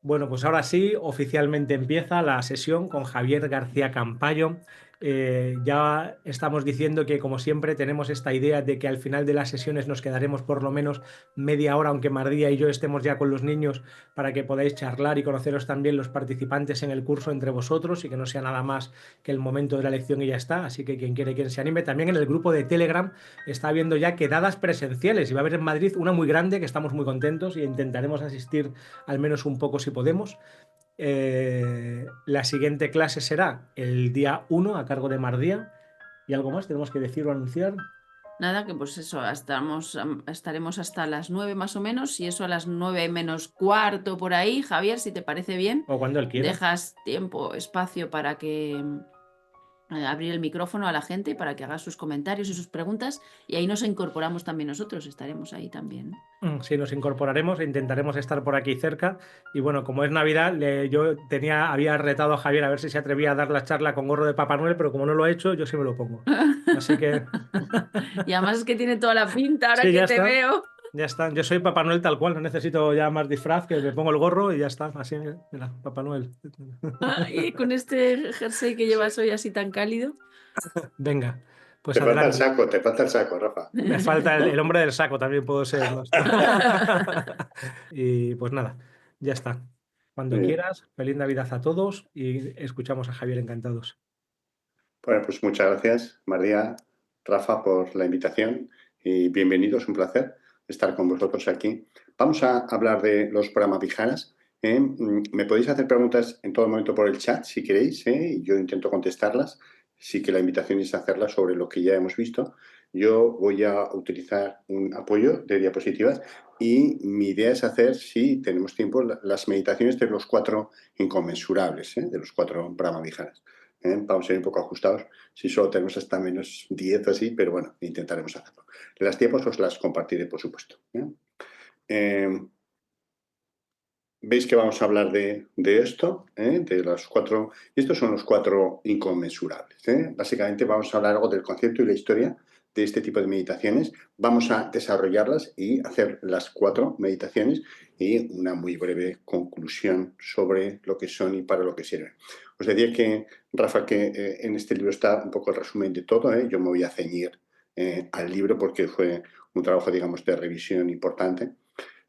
Bueno, pues ahora sí, oficialmente empieza la sesión con Javier García Campayo. Ya estamos diciendo que, como siempre, tenemos esta idea de que al final de las sesiones nos quedaremos por lo menos media hora, aunque Mardía y yo estemos ya con los niños, para que podáis charlar y conoceros también los participantes en el curso entre vosotros y que no sea nada más que el momento de la lección y ya está. Así que quien quiere, quien se anime. También en el grupo de Telegram está habiendo ya quedadas presenciales y va a haber en Madrid una muy grande que estamos muy contentos y intentaremos asistir al menos un poco si podemos. La siguiente clase será el día 1 a cargo de Mardía. ¿Y algo más tenemos que decir o anunciar? Nada, que pues eso, estaremos hasta las 9 más o menos, y eso a las 9 menos cuarto por ahí. Javier, si te parece bien, O cuando él quiera. dejas tiempo, espacio para que abrir el micrófono a la gente para que haga sus comentarios y sus preguntas, y ahí nos incorporamos también nosotros, estaremos ahí también. Sí, nos incorporaremos e intentaremos estar por aquí cerca. Y bueno, como es Navidad, yo había retado a Javier a ver si se atrevía a dar la charla con gorro de Papá Noel, pero como no lo he hecho, yo sí me lo pongo. Así que Y además es que tiene toda la pinta ahora sí, que ya te está. veo. Ya está. Yo soy Papá Noel tal cual, no necesito ya más disfraz, que me pongo el gorro y ya está. Así, mira, Papá Noel. Y con este jersey que llevas hoy así tan cálido. Venga, pues Te falta el adelante. saco, te falta el saco, Rafa. Me falta el hombre del saco, también puedo ser, ¿no? Y pues nada, ya está. Cuando Muy bien. quieras, feliz Navidad a todos y escuchamos a Javier encantados. Bueno, pues muchas gracias, María, Rafa, por la invitación y bienvenidos, un placer estar con vosotros aquí. Vamos a hablar de los Brahmaviharas. Me podéis hacer preguntas en todo momento por el chat, si queréis, y yo intento contestarlas. Sí que la invitación es hacerlas sobre lo que ya hemos visto. Yo voy a utilizar un apoyo de diapositivas y mi idea es hacer, si tenemos tiempo, las meditaciones de los 4 inconmensurables, de los 4 Brahmaviharas. Vamos a ir un poco ajustados si solo tenemos hasta menos 10 o así, pero bueno, intentaremos hacerlo. Las tiempos os las compartiré, por supuesto. Veis que vamos a hablar de esto, de los 4, y estos son los 4 inconmensurables. Básicamente vamos a hablar algo del concepto y la historia de este tipo de meditaciones. Vamos a desarrollarlas y hacer las 4 meditaciones y una muy breve conclusión sobre lo que son y para lo que sirven. Os decía que, Rafa, que en este libro está un poco el resumen de todo. Yo me voy a ceñir al libro porque fue un trabajo, digamos, de revisión importante.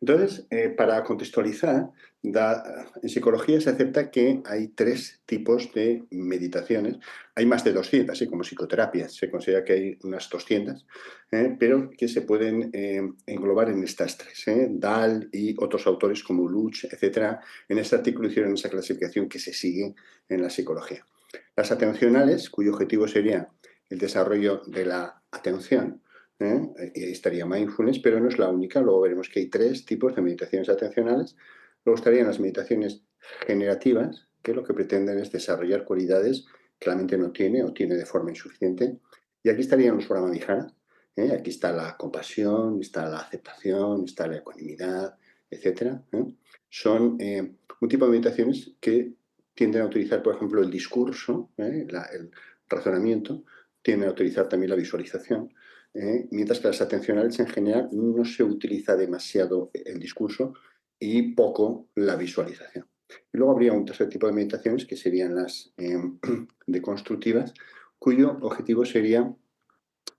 Entonces, para contextualizar, en psicología se acepta que hay 3 tipos de meditaciones. Hay más de 200, así como psicoterapias. Se considera que hay unas 200, pero que se pueden englobar en estas 3. Dahl y otros autores como Luch, etcétera, en este artículo hicieron esa clasificación que se sigue en la psicología. Las atencionales, cuyo objetivo sería el desarrollo de la atención, y ahí estaría mindfulness, pero no es la única. Luego veremos que hay 3 tipos de meditaciones atencionales. Luego estarían las meditaciones generativas, que lo que pretenden es desarrollar cualidades que la mente no tiene o tiene de forma insuficiente. Y aquí estarían los Brahmaviharas. Aquí está la compasión, está la aceptación, está la ecuanimidad, etc. Son un tipo de meditaciones que tienden a utilizar, por ejemplo, el discurso, el razonamiento, tienden a utilizar también la visualización. Mientras que las atencionales en general no se utiliza demasiado el discurso y poco la visualización. Y luego habría un tercer tipo de meditaciones que serían las deconstructivas, cuyo objetivo sería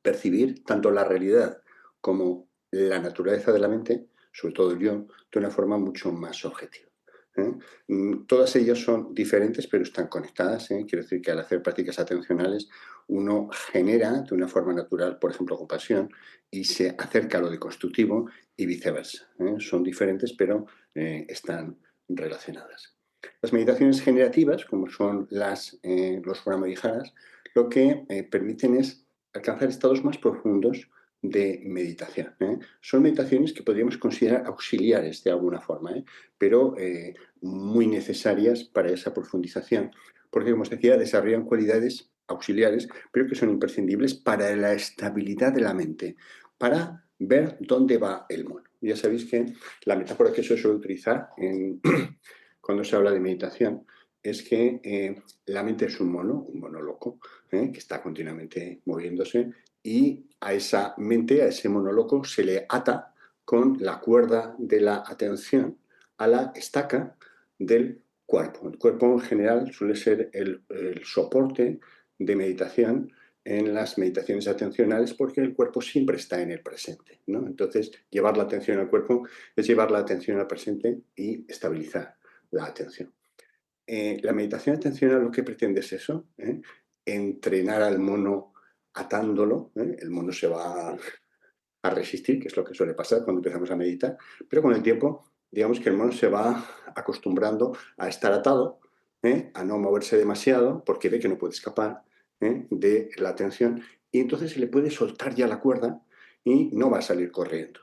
percibir tanto la realidad como la naturaleza de la mente, sobre todo el yo, de una forma mucho más objetiva. Todas ellas son diferentes, pero están conectadas. Quiero decir que al hacer prácticas atencionales uno genera de una forma natural, por ejemplo, compasión y se acerca a lo de constructivo y viceversa. Son diferentes, pero están relacionadas. Las meditaciones generativas, como son los Brahmaviharas, lo que permiten es alcanzar estados más profundos de meditación. Son meditaciones que podríamos considerar auxiliares de alguna forma, pero muy necesarias para esa profundización, porque, como os decía, desarrollan cualidades auxiliares, pero que son imprescindibles para la estabilidad de la mente, para ver dónde va el mono. Ya sabéis que la metáfora que se suele utilizar cuando se habla de meditación es que la mente es un mono loco, que está continuamente moviéndose, y a esa mente, a ese mono loco, se le ata con la cuerda de la atención a la estaca del cuerpo. El cuerpo en general suele ser el soporte de meditación en las meditaciones atencionales porque el cuerpo siempre está en el presente, ¿no? Entonces, llevar la atención al cuerpo es llevar la atención al presente y estabilizar la atención. La meditación atencional lo que pretende es eso, entrenar al mono atándolo, el mono se va a resistir, que es lo que suele pasar cuando empezamos a meditar, pero con el tiempo, digamos que el mono se va acostumbrando a estar atado, a no moverse demasiado, porque ve que no puede escapar de la atención, y entonces se le puede soltar ya la cuerda y no va a salir corriendo,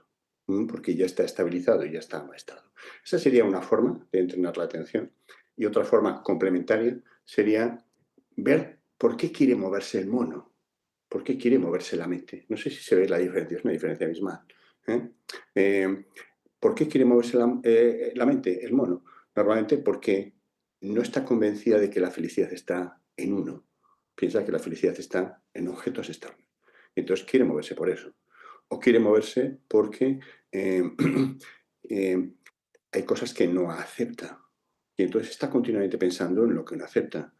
porque ya está estabilizado y ya está amaestrado. Esa sería una forma de entrenar la atención. Y otra forma complementaria sería ver por qué quiere moverse el mono. ¿Por qué quiere moverse la mente? No sé si se ve la diferencia, es una diferencia abismal. ¿eh? Eh, ¿Por qué quiere moverse la mente, el mono? Normalmente porque no está convencida de que la felicidad está en uno. Piensa que la felicidad está en objetos externos. Entonces quiere moverse por eso. O quiere moverse porque eh, eh, hay cosas que no acepta. Y entonces está continuamente pensando en lo que no acepta.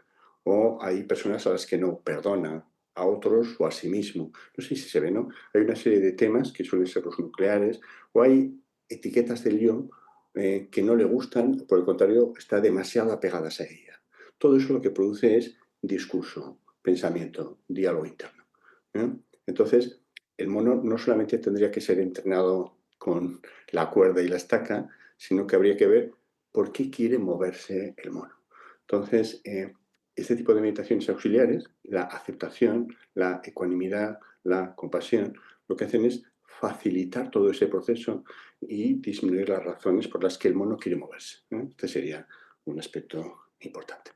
O hay personas a las que no perdona, a otros o a sí mismo. No sé si se ve, ¿no? Hay una serie de temas que suelen ser los nucleares, o hay etiquetas del yo que no le gustan, por el contrario, está demasiado apegadas a ella. Todo eso lo que produce es discurso, pensamiento, diálogo interno. ¿eh? Entonces, el mono no solamente tendría que ser entrenado con la cuerda y la estaca, sino que habría que ver por qué quiere moverse el mono. Entonces, este tipo de meditaciones auxiliares, la aceptación, la ecuanimidad, la compasión, lo que hacen es facilitar todo ese proceso y disminuir las razones por las que el mono quiere moverse. Este sería un aspecto importante.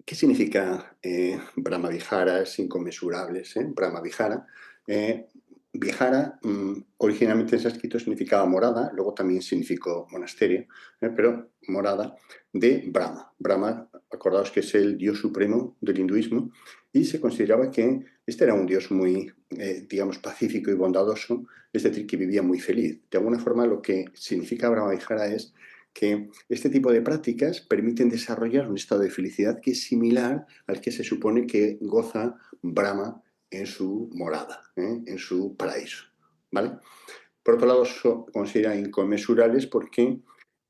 ¿Qué significa Brahma-vihara? Inconmensurables. Brahma-vihara. Vihara, originalmente en sánscrito significaba morada, luego también significó monasterio, pero morada de Brahma. Brahma, acordaos que es el dios supremo del hinduismo, y se consideraba que este era un dios muy, digamos, pacífico y bondadoso, es decir, que vivía muy feliz. De alguna forma, lo que significa Brahma-vihara es que este tipo de prácticas permiten desarrollar un estado de felicidad que es similar al que se supone que goza Brahma en su morada, en su paraíso. ¿Vale? Por otro lado, se considera inconmensurables porque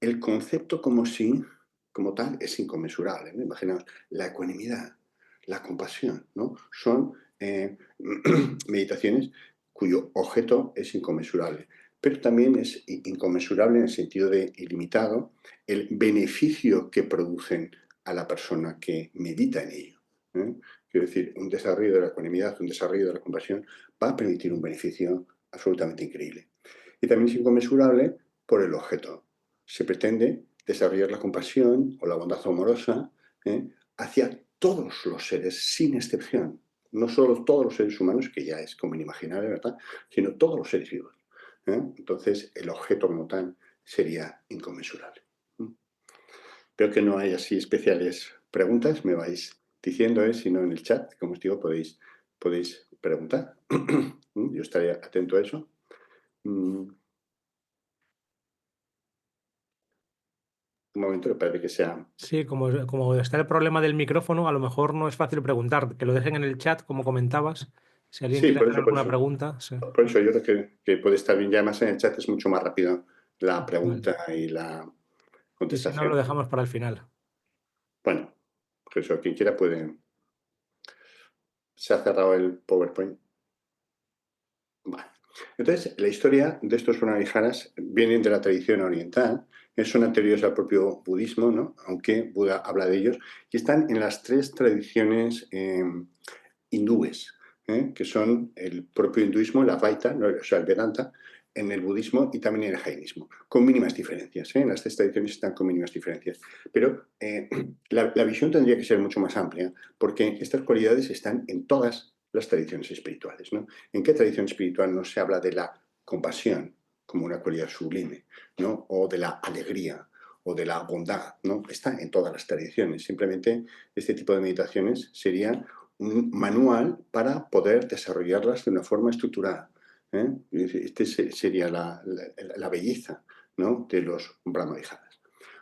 el concepto como tal, es inconmensurable. ¿no? Imaginaos, la ecuanimidad, la compasión, ¿no? Son meditaciones cuyo objeto es inconmensurable, pero también es inconmensurable en el sentido de ilimitado el beneficio que producen a la persona que medita en ello. Quiero decir, un desarrollo de la ecuanimidad, un desarrollo de la compasión va a permitir un beneficio absolutamente increíble. Y también es inconmensurable por el objeto. Se pretende desarrollar la compasión o la bondad amorosa hacia todos los seres, sin excepción. No solo todos los seres humanos, que ya es como inimaginable, ¿verdad? Sino todos los seres vivos. Entonces, el objeto como tal sería inconmensurable. Veo que no hay así especiales preguntas, me vais diciendo, si no en el chat, como os digo, podéis preguntar. Yo estaré atento a eso. Un momento que parece que sea... Sí, como está el problema del micrófono, a lo mejor no es fácil preguntar. Que lo dejen en el chat, como comentabas. Si alguien Sí, quiere hacer alguna pregunta. Sí. Por eso yo creo que puede estar bien. Ya además en el chat es mucho más rápido la pregunta Vale. y la Y si no, lo contestación. dejamos para el final. Bueno, pues eso, quien quiera puede... Se ha cerrado el PowerPoint. Vale. Entonces, la historia de estos Brahmaviharas vienen de la tradición oriental, son anteriores al propio budismo, ¿no? Aunque Buda habla de ellos, y están en las tres tradiciones hindúes, que son el propio hinduismo, la Advaita, o sea, el Vedanta, en el budismo y también en el jainismo, con mínimas diferencias. En las tres tradiciones están con mínimas diferencias. Pero la visión tendría que ser mucho más amplia, porque estas cualidades están en todas las tradiciones espirituales. ¿no? ¿En qué tradición espiritual no se habla de la compasión como una cualidad sublime, ¿no? o de la alegría, o de la bondad? ¿no? Está en todas las tradiciones. Simplemente este tipo de meditaciones serían un manual para poder desarrollarlas de una forma estructurada. Este sería la belleza ¿no?, de los Brahma-viharas.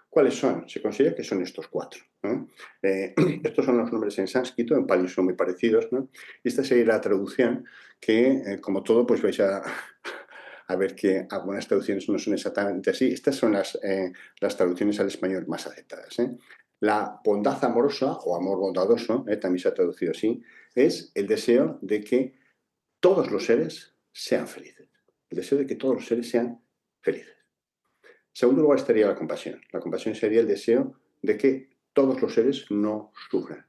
¿Cuáles son? Se considera que son estos 4, ¿no? Estos son los nombres en sánscrito, en pali son muy parecidos, ¿no? Y esta sería la traducción que, como todo, pues vais a ver que algunas traducciones no son exactamente así. Estas son las traducciones al español más aceptadas, ¿eh? La bondad amorosa, o amor bondadoso, también se ha traducido así, es el deseo de que todos los seres sean felices. El deseo de que todos los seres sean felices. En segundo lugar estaría la compasión. La compasión sería el deseo de que todos los seres no sufran.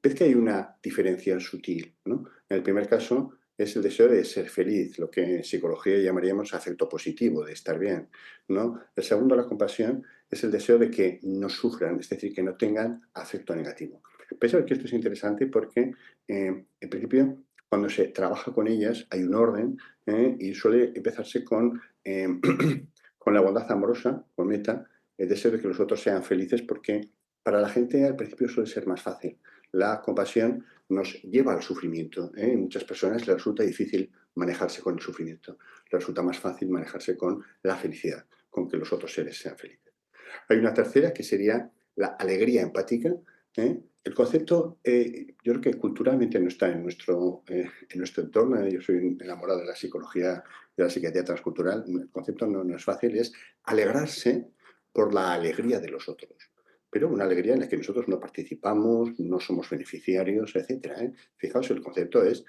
Ves que hay una diferencia sutil, ¿no? En el primer caso es el deseo de ser feliz, lo que en psicología llamaríamos afecto positivo, de estar bien, ¿no? El segundo, la compasión, es el deseo de que no sufran, es decir, que no tengan afecto negativo. Pensad que esto es interesante porque, en principio, cuando se trabaja con ellas hay un orden, y suele empezarse con con la bondad amorosa, con meta, el deseo de que los otros sean felices, porque para la gente al principio suele ser más fácil. La compasión nos lleva al sufrimiento, ¿eh? Muchas personas les resulta difícil manejarse con el sufrimiento. Les resulta más fácil manejarse con la felicidad, con que los otros seres sean felices. Hay una tercera que sería la alegría empática, ¿eh? El concepto, yo creo que culturalmente no está en nuestro entorno. Yo soy enamorado de la psicología, de la psiquiatría transcultural. El concepto no es fácil, es alegrarse por la alegría de los otros. Pero una alegría en la que nosotros no participamos, no somos beneficiarios, etcétera, ¿eh? Fijaos, el concepto es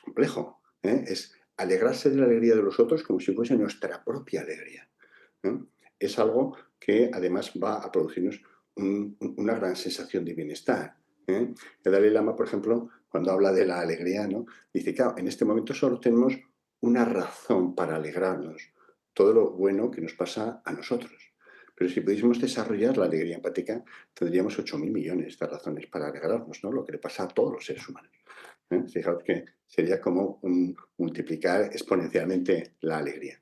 complejo, ¿eh? Es alegrarse de la alegría de los otros como si fuese nuestra propia alegría, ¿eh? Es algo que además va a producirnos una gran sensación de bienestar, ¿eh? El Dalai Lama, por ejemplo, cuando habla de la alegría, ¿no?, dice, claro, en este momento solo tenemos una razón para alegrarnos, todo lo bueno que nos pasa a nosotros. Pero si pudiésemos desarrollar la alegría empática, tendríamos 8.000 millones de razones para alegrarnos, ¿no?, lo que le pasa a todos los seres humanos, ¿eh? Fijaos que sería como multiplicar exponencialmente la alegría.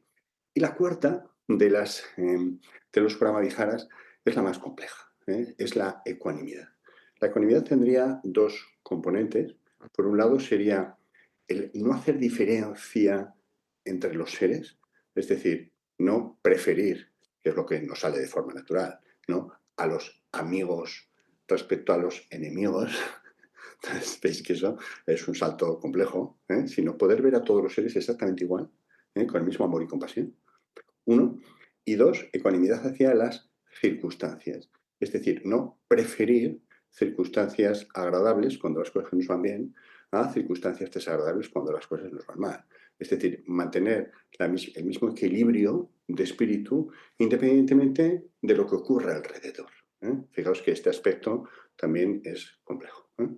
Y la cuarta de los Brahma-viharas es la más compleja, ¿eh? Es la ecuanimidad. La ecuanimidad tendría dos componentes. Por un lado sería el no hacer diferencia entre los seres, es decir, no preferir, que es lo que nos sale de forma natural, ¿no?, a los amigos respecto a los enemigos. Entonces, veis que eso es un salto complejo, ¿eh? Sino poder ver a todos los seres exactamente igual, ¿eh?, con el mismo amor y compasión. Uno. Y dos, ecuanimidad hacia las circunstancias. Es decir, no preferir circunstancias agradables cuando las cosas nos van bien a circunstancias desagradables cuando las cosas nos van mal. Es decir, mantener el mismo equilibrio de espíritu independientemente de lo que ocurra alrededor, ¿eh? Fijaos que este aspecto también es complejo, ¿eh?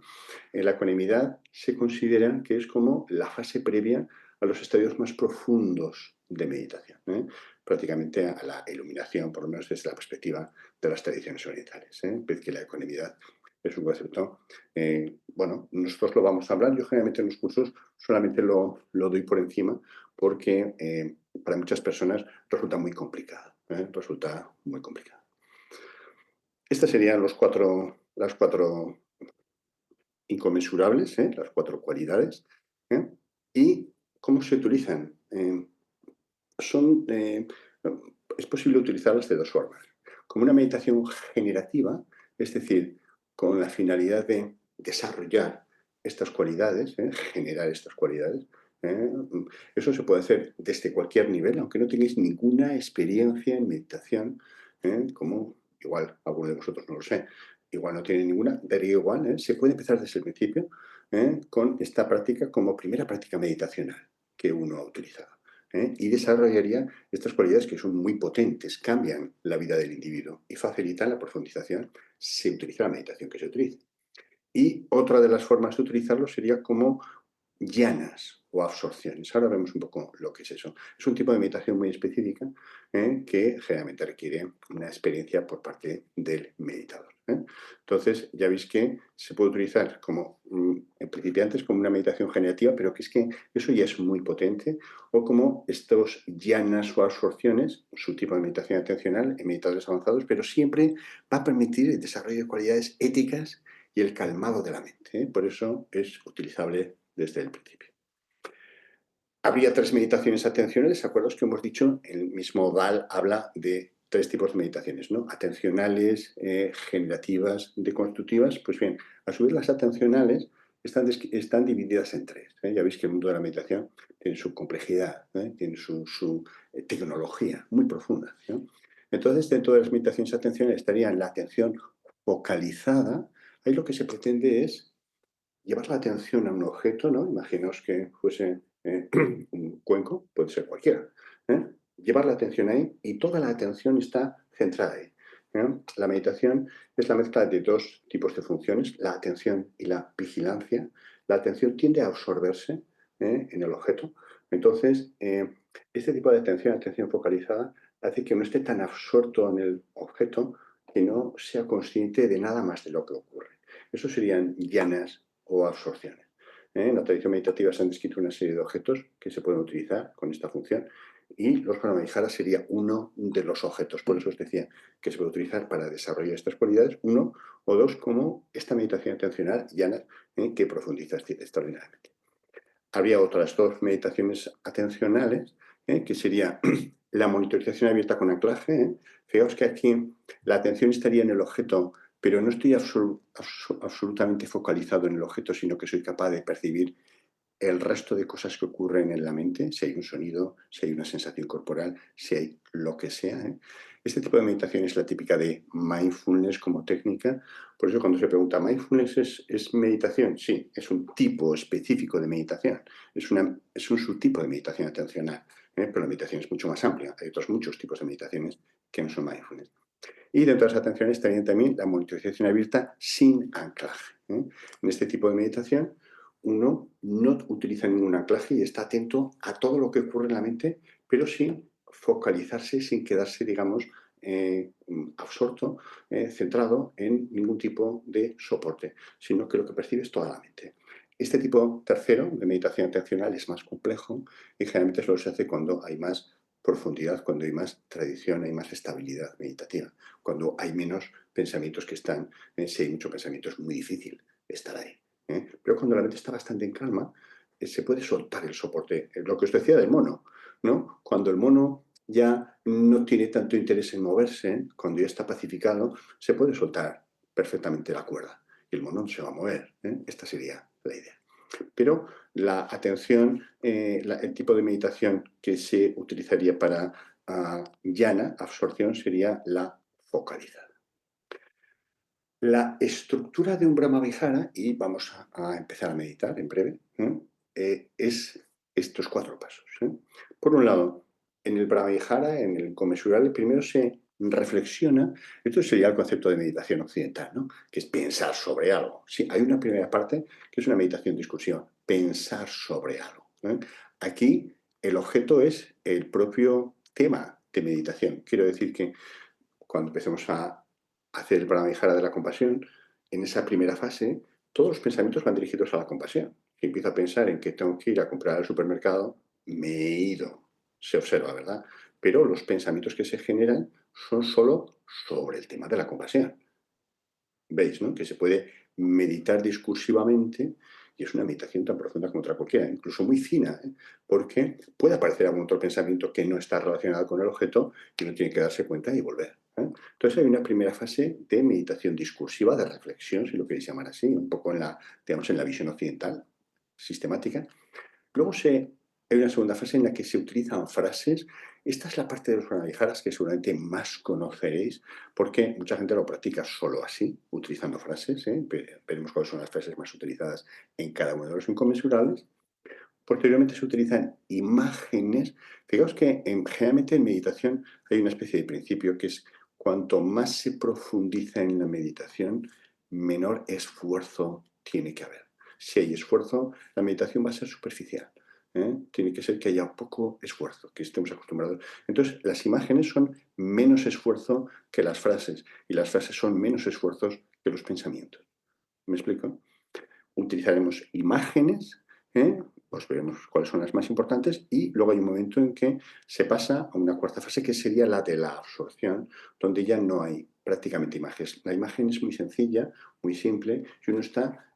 En la ecuanimidad se considera que es como la fase previa a los estadios más profundos de meditación, ¿eh? Prácticamente a la iluminación, por lo menos desde la perspectiva de las tradiciones orientales, ¿eh? Ves que la ecuanimidad es un concepto, bueno, nosotros lo vamos a hablar. Yo generalmente en los cursos solamente lo doy por encima porque para muchas personas resulta muy complicado, ¿eh? Resulta muy complicado. Estas serían las cuatro inconmensurables, ¿eh?, las 4 cualidades, ¿eh? ¿Y cómo se utilizan? Son, es posible utilizarlas de dos formas. Como una meditación generativa, es decir, con la finalidad de desarrollar estas cualidades, generar estas cualidades. ¿eh? Eso se puede hacer desde cualquier nivel, aunque no tengáis ninguna experiencia en meditación, como igual alguno de vosotros no lo sé, igual no tiene ninguna, daría igual, se puede empezar desde el principio, con esta práctica como primera práctica meditacional que uno ha utilizado. Y desarrollaría estas cualidades que son muy potentes, cambian la vida del individuo y facilitan la profundización. Se utiliza la meditación que se utilice. Y otra de las formas de utilizarlo sería como llanas o absorciones. Ahora vemos un poco lo que es eso. Es un tipo de meditación muy específica, que generalmente requiere una experiencia por parte del meditador, ¿eh? Entonces, ya veis que se puede utilizar como en principiantes como una meditación generativa, pero que es que eso ya es muy potente, o como estos llanas o absorciones, su tipo de meditación atencional en meditadores avanzados, pero siempre va a permitir el desarrollo de cualidades éticas y el calmado de la mente, ¿eh? Por eso es utilizable desde el principio. Habría 3 meditaciones atencionales, ¿acuerdas que hemos dicho? El mismo Dal habla de 3 tipos de meditaciones, ¿no? Atencionales, generativas, deconstructivas. Pues bien, a su vez las atencionales están divididas en 3. Ya veis que el mundo de la meditación tiene su complejidad, tiene su tecnología muy profunda, ¿no? Entonces, dentro de las meditaciones atencionales estarían la atención focalizada. Ahí lo que se pretende es llevar la atención a un objeto, ¿no? Imaginaos que fuese un cuenco, puede ser cualquiera. ¿eh? Llevar la atención ahí y toda la atención está centrada ahí. La meditación es la mezcla de 2 tipos de funciones, la atención y la vigilancia. La atención tiende a absorberse en el objeto. Entonces, este tipo de atención focalizada, hace que no esté tan absorto en el objeto que no sea consciente de nada más de lo que ocurre. Eso serían llanas o absorciones. En la tradición meditativa se han descrito una serie de objetos que se pueden utilizar con esta función y los Pranamayijaras sería uno de los objetos. Por eso os decía que se puede utilizar para desarrollar estas cualidades, uno o dos, como esta meditación atencional llana que profundiza extraordinariamente. Habría otras 2 meditaciones atencionales, que sería la monitorización abierta con anclaje. Fijaos que aquí la atención estaría en el objeto, pero no estoy absolutamente focalizado en el objeto, sino que soy capaz de percibir el resto de cosas que ocurren en la mente, si hay un sonido, si hay una sensación corporal, si hay lo que sea. Este tipo de meditación es la típica de mindfulness como técnica. Por eso cuando se pregunta, ¿mindfulness es meditación? Sí, es un tipo específico de meditación. Es un subtipo de meditación atencional. Pero la meditación es mucho más amplia. Hay otros muchos tipos de meditaciones que no son mindfulness. Y dentro de las atenciones también la monitorización abierta sin anclaje. En este tipo de meditación uno no utiliza ningún anclaje y está atento a todo lo que ocurre en la mente, pero sin focalizarse, sin quedarse, digamos, absorto, centrado en ningún tipo de soporte, sino que lo que percibe es toda la mente. Este tipo tercero de meditación atencional es más complejo y generalmente solo se hace cuando hay más profundidad, cuando hay más tradición, hay más estabilidad meditativa, cuando hay menos pensamientos que están, si hay mucho pensamiento es muy difícil estar ahí. Pero cuando la mente está bastante en calma, se puede soltar el soporte. Lo que os decía del mono, ¿no? Cuando el mono ya no tiene tanto interés en moverse, cuando ya está pacificado, se puede soltar perfectamente la cuerda y el mono no se va a mover. Esta sería la idea. Pero la atención, el tipo de meditación que se utilizaría para llana, absorción, sería la focalizada. La estructura de un Brahmavihara, y vamos a empezar a meditar en breve, es estos 4 pasos. Por un lado, en el Brahmavihara, en el inconmensurable, primero se reflexiona. Esto sería el concepto de meditación occidental, ¿no? Que es pensar sobre algo. Sí, hay una primera parte que es una meditación discursiva, pensar sobre algo. Aquí el objeto es el propio tema de meditación. Quiero decir que cuando empecemos a hacer el Pranamihara de la compasión, en esa primera fase, todos los pensamientos van dirigidos a la compasión. Si empiezo a pensar en que tengo que ir a comprar al supermercado, me he ido. Se observa, ¿verdad? Pero los pensamientos que se generan son solo sobre el tema de la compasión. ¿Veis, no? Que se puede meditar discursivamente y es una meditación tan profunda como otra cualquiera, incluso muy fina, porque puede aparecer algún otro pensamiento que no está relacionado con el objeto y uno tiene que darse cuenta y volver. Entonces hay una primera fase de meditación discursiva, de reflexión, si lo queréis llamar así, un poco en la, digamos, en la visión occidental, sistemática. Luego hay una segunda fase en la que se utilizan frases. Esta es la parte de los Pranamayijaras que seguramente más conoceréis, porque mucha gente lo practica solo así, utilizando frases. Veremos cuáles son las frases más utilizadas en cada uno de los inconmensurables. Posteriormente se utilizan imágenes. Fijaos que generalmente en meditación hay una especie de principio que es cuanto más se profundiza en la meditación, menor esfuerzo tiene que haber. Si hay esfuerzo, la meditación va a ser superficial. Tiene que ser que haya poco esfuerzo, que estemos acostumbrados. Entonces, las imágenes son menos esfuerzo que las frases y las frases son menos esfuerzos que los pensamientos. ¿Me explico? Utilizaremos imágenes, pues veremos cuáles son las más importantes y luego hay un momento en que se pasa a una cuarta fase que sería la de la absorción, donde ya no hay prácticamente imágenes. La imagen es muy sencilla, muy simple y uno está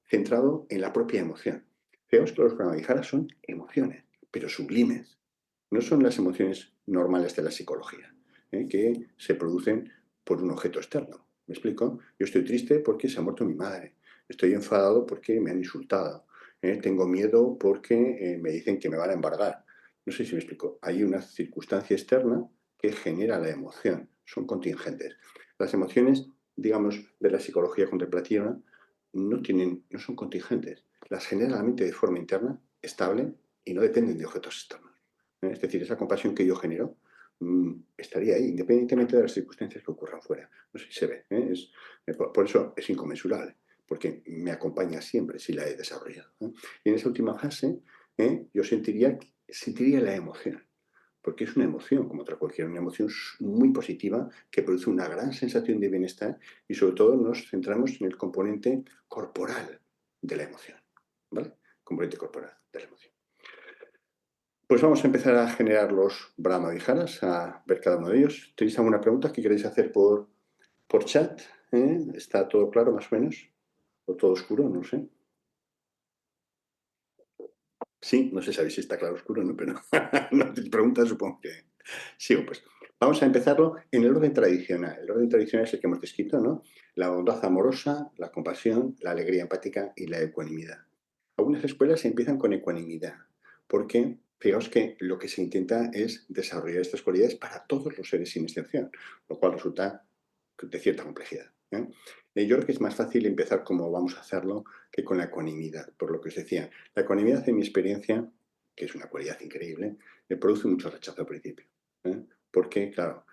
centrado en la propia emoción. Fijaos que los Brahmaviharas son emociones, pero sublimes. No son las emociones normales de la psicología, que se producen por un objeto externo. ¿Me explico? Yo estoy triste porque se ha muerto mi madre. Estoy enfadado porque me han insultado. Tengo miedo porque me dicen que me van a embargar. No sé si me explico. Hay una circunstancia externa que genera la emoción. Son contingentes. Las emociones, digamos, de la psicología contemplativa no son contingentes. Las genera la mente de forma interna, estable, y no dependen de objetos externos. Es decir, esa compasión que yo genero estaría ahí, independientemente de las circunstancias que ocurran fuera. No sé si se ve. Por eso es inconmensurable, porque me acompaña siempre si la he desarrollado. Y en esa última fase yo sentiría la emoción, porque es una emoción, como otra cualquiera, una emoción muy positiva que produce una gran sensación de bienestar y sobre todo nos centramos en el componente corporal de la emoción, ¿vale? Componente corporal de la emoción. Pues vamos a empezar a generar los Brahmaviharas, a ver cada uno de ellos. ¿Tenéis alguna pregunta que queréis hacer por chat? ¿Está todo claro más o menos? ¿O todo oscuro? No sé. Sí, no sé si está claro oscuro, ¿no? Pero no te preguntas, supongo que sigo, pues. Vamos a empezarlo en el orden tradicional. El orden tradicional es el que hemos descrito, ¿no? La bondad amorosa, la compasión, la alegría empática y la ecuanimidad. Algunas escuelas empiezan con ecuanimidad, porque fijaos que lo que se intenta es desarrollar estas cualidades para todos los seres sin excepción, lo cual resulta de cierta complejidad. Yo creo que es más fácil empezar como vamos a hacerlo que con la ecuanimidad, por lo que os decía. La ecuanimidad, en mi experiencia, que es una cualidad increíble, me produce mucho rechazo al principio. Porque, claro,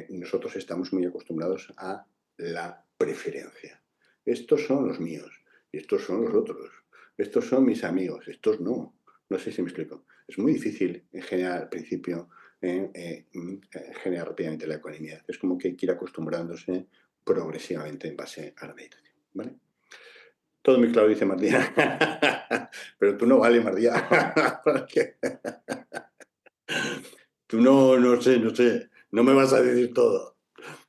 nosotros estamos muy acostumbrados a la preferencia. Estos son los míos, y estos son los otros. Estos son mis amigos, estos no. No sé si me explico. Es muy difícil generar al principio, generar rápidamente la ecuanimidad. Es como que hay que ir acostumbrándose progresivamente en base a la meditación. ¿Vale? Todo muy claro, dice Mardía. Pero tú no vale, Mardía. Tú no sé. No me vas a decir todo.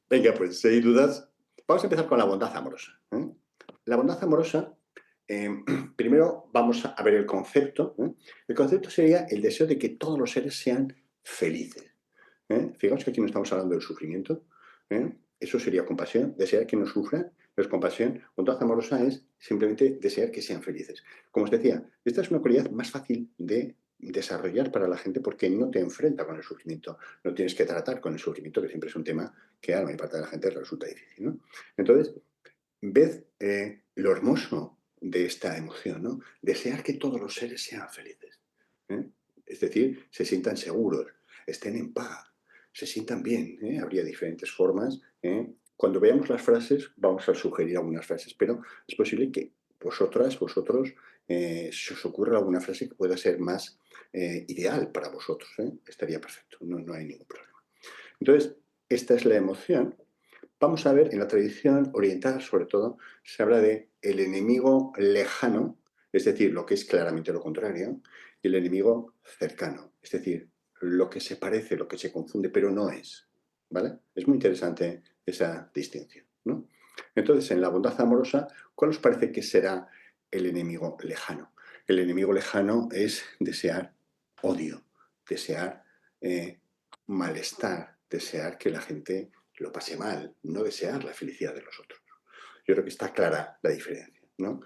Venga, pues, si hay dudas, vamos a empezar con la bondad amorosa. La bondad amorosa, primero vamos a ver el concepto. El concepto sería el deseo de que todos los seres sean felices. Fijaos que aquí no estamos hablando del sufrimiento. Eso sería compasión, desear que no sufran. No es compasión. Bondad amorosa es simplemente desear que sean felices. Como os decía, esta es una cualidad más fácil de desarrollar para la gente porque no te enfrenta con el sufrimiento. No tienes que tratar con el sufrimiento, que siempre es un tema que a la mayor parte de la gente le resulta difícil, ¿no? Entonces, ved lo hermoso de esta emoción, ¿no? Desear que todos los seres sean felices. Es decir, se sientan seguros, estén en paz, se sientan bien. Habría diferentes formas. Cuando veamos las frases, vamos a sugerir algunas frases, pero es posible que vosotros, se os ocurra alguna frase que pueda ser más ideal para vosotros. Estaría perfecto, no hay ningún problema. Entonces, esta es la emoción. Vamos a ver, en la tradición oriental, sobre todo, se habla de el enemigo lejano, es decir, lo que es claramente lo contrario, y el enemigo cercano, es decir, lo que se parece, lo que se confunde, pero no es. ¿Vale? Es muy interesante esa distinción, ¿no? Entonces, en la bondad amorosa, ¿cuál os parece que será el enemigo lejano? El enemigo lejano es desear odio, desear malestar, desear que la gente lo pase mal, no desear la felicidad de los otros. Yo creo que está clara la diferencia, ¿no?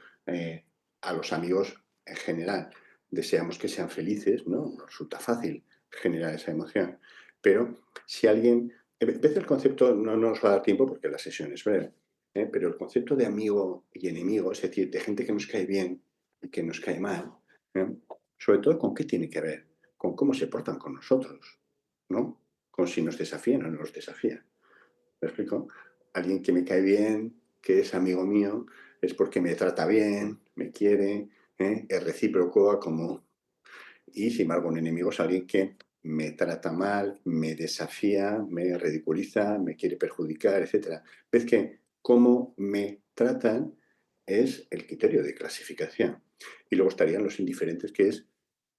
A los amigos en general deseamos que sean felices, ¿no? Nos resulta fácil generar esa emoción, pero si alguien, en vez del concepto, no nos va a dar tiempo porque la sesión es breve, pero el concepto de amigo y enemigo, es decir, de gente que nos cae bien y que nos cae mal, ¿eh? Sobre todo con qué tiene que ver, con cómo se portan con nosotros, ¿no? Con si nos desafían o no nos desafían. ¿Me explico? Alguien que me cae bien, que es amigo mío, es porque me trata bien, me quiere, es recíproco como... Y sin embargo, un enemigo es alguien que me trata mal, me desafía, me ridiculiza, me quiere perjudicar, etc. Ves que cómo me tratan es el criterio de clasificación. Y luego estarían los indiferentes, que es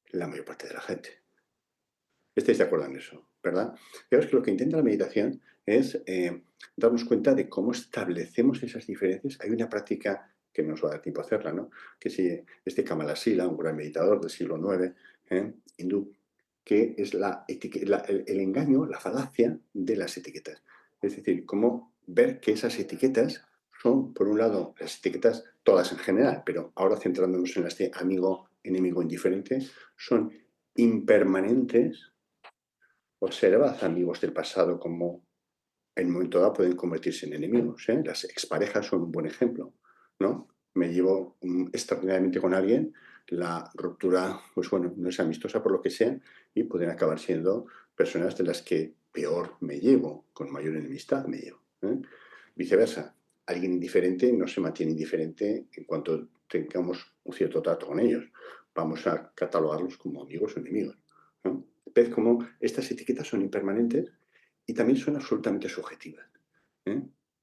la mayor parte de la gente. ¿Estáis de acuerdo en eso? ¿Verdad? Fijaos que lo que intenta la meditación es darnos cuenta de cómo establecemos esas diferencias. Hay una práctica que no nos va a dar tiempo a hacerla, ¿no? Que si este Kamalasila, un gran meditador del siglo IX, hindú, que es el engaño, la falacia de las etiquetas. Es decir, cómo ver que esas etiquetas son, por un lado, las etiquetas todas en general, pero ahora centrándonos en las de amigo, enemigo, indiferente, son impermanentes. Observad amigos del pasado como en un momento dado pueden convertirse en enemigos. Las exparejas son un buen ejemplo, ¿no? Me llevo extraordinariamente con alguien, la ruptura, pues bueno, no es amistosa por lo que sea, y pueden acabar siendo personas de las que peor me llevo, con mayor enemistad me llevo. Viceversa, alguien indiferente no se mantiene indiferente en cuanto tengamos un cierto trato con ellos. Vamos a catalogarlos como amigos o enemigos, ¿no? Ves cómo estas etiquetas son impermanentes y también son absolutamente subjetivas.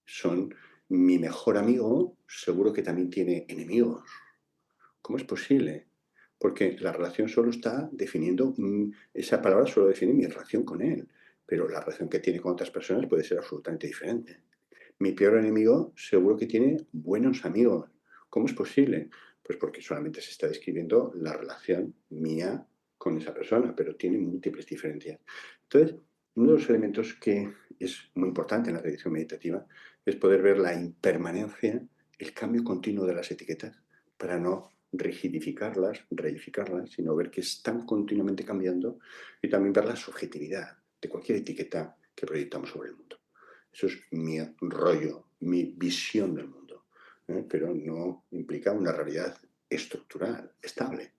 Son mi mejor amigo, seguro que también tiene enemigos. ¿Cómo es posible? Porque la relación solo está definiendo, esa palabra solo define mi relación con él, pero la relación que tiene con otras personas puede ser absolutamente diferente. Mi peor enemigo seguro que tiene buenos amigos. ¿Cómo es posible? Pues porque solamente se está describiendo la relación mía con esa persona, pero tiene múltiples diferencias. Entonces, uno de los elementos que es muy importante en la tradición meditativa es poder ver la impermanencia, el cambio continuo de las etiquetas, para no rigidificarlas, reificarlas, sino ver que están continuamente cambiando y también ver la subjetividad de cualquier etiqueta que proyectamos sobre el mundo. Eso es mi rollo, mi visión del mundo, pero no implica una realidad estructural, estable.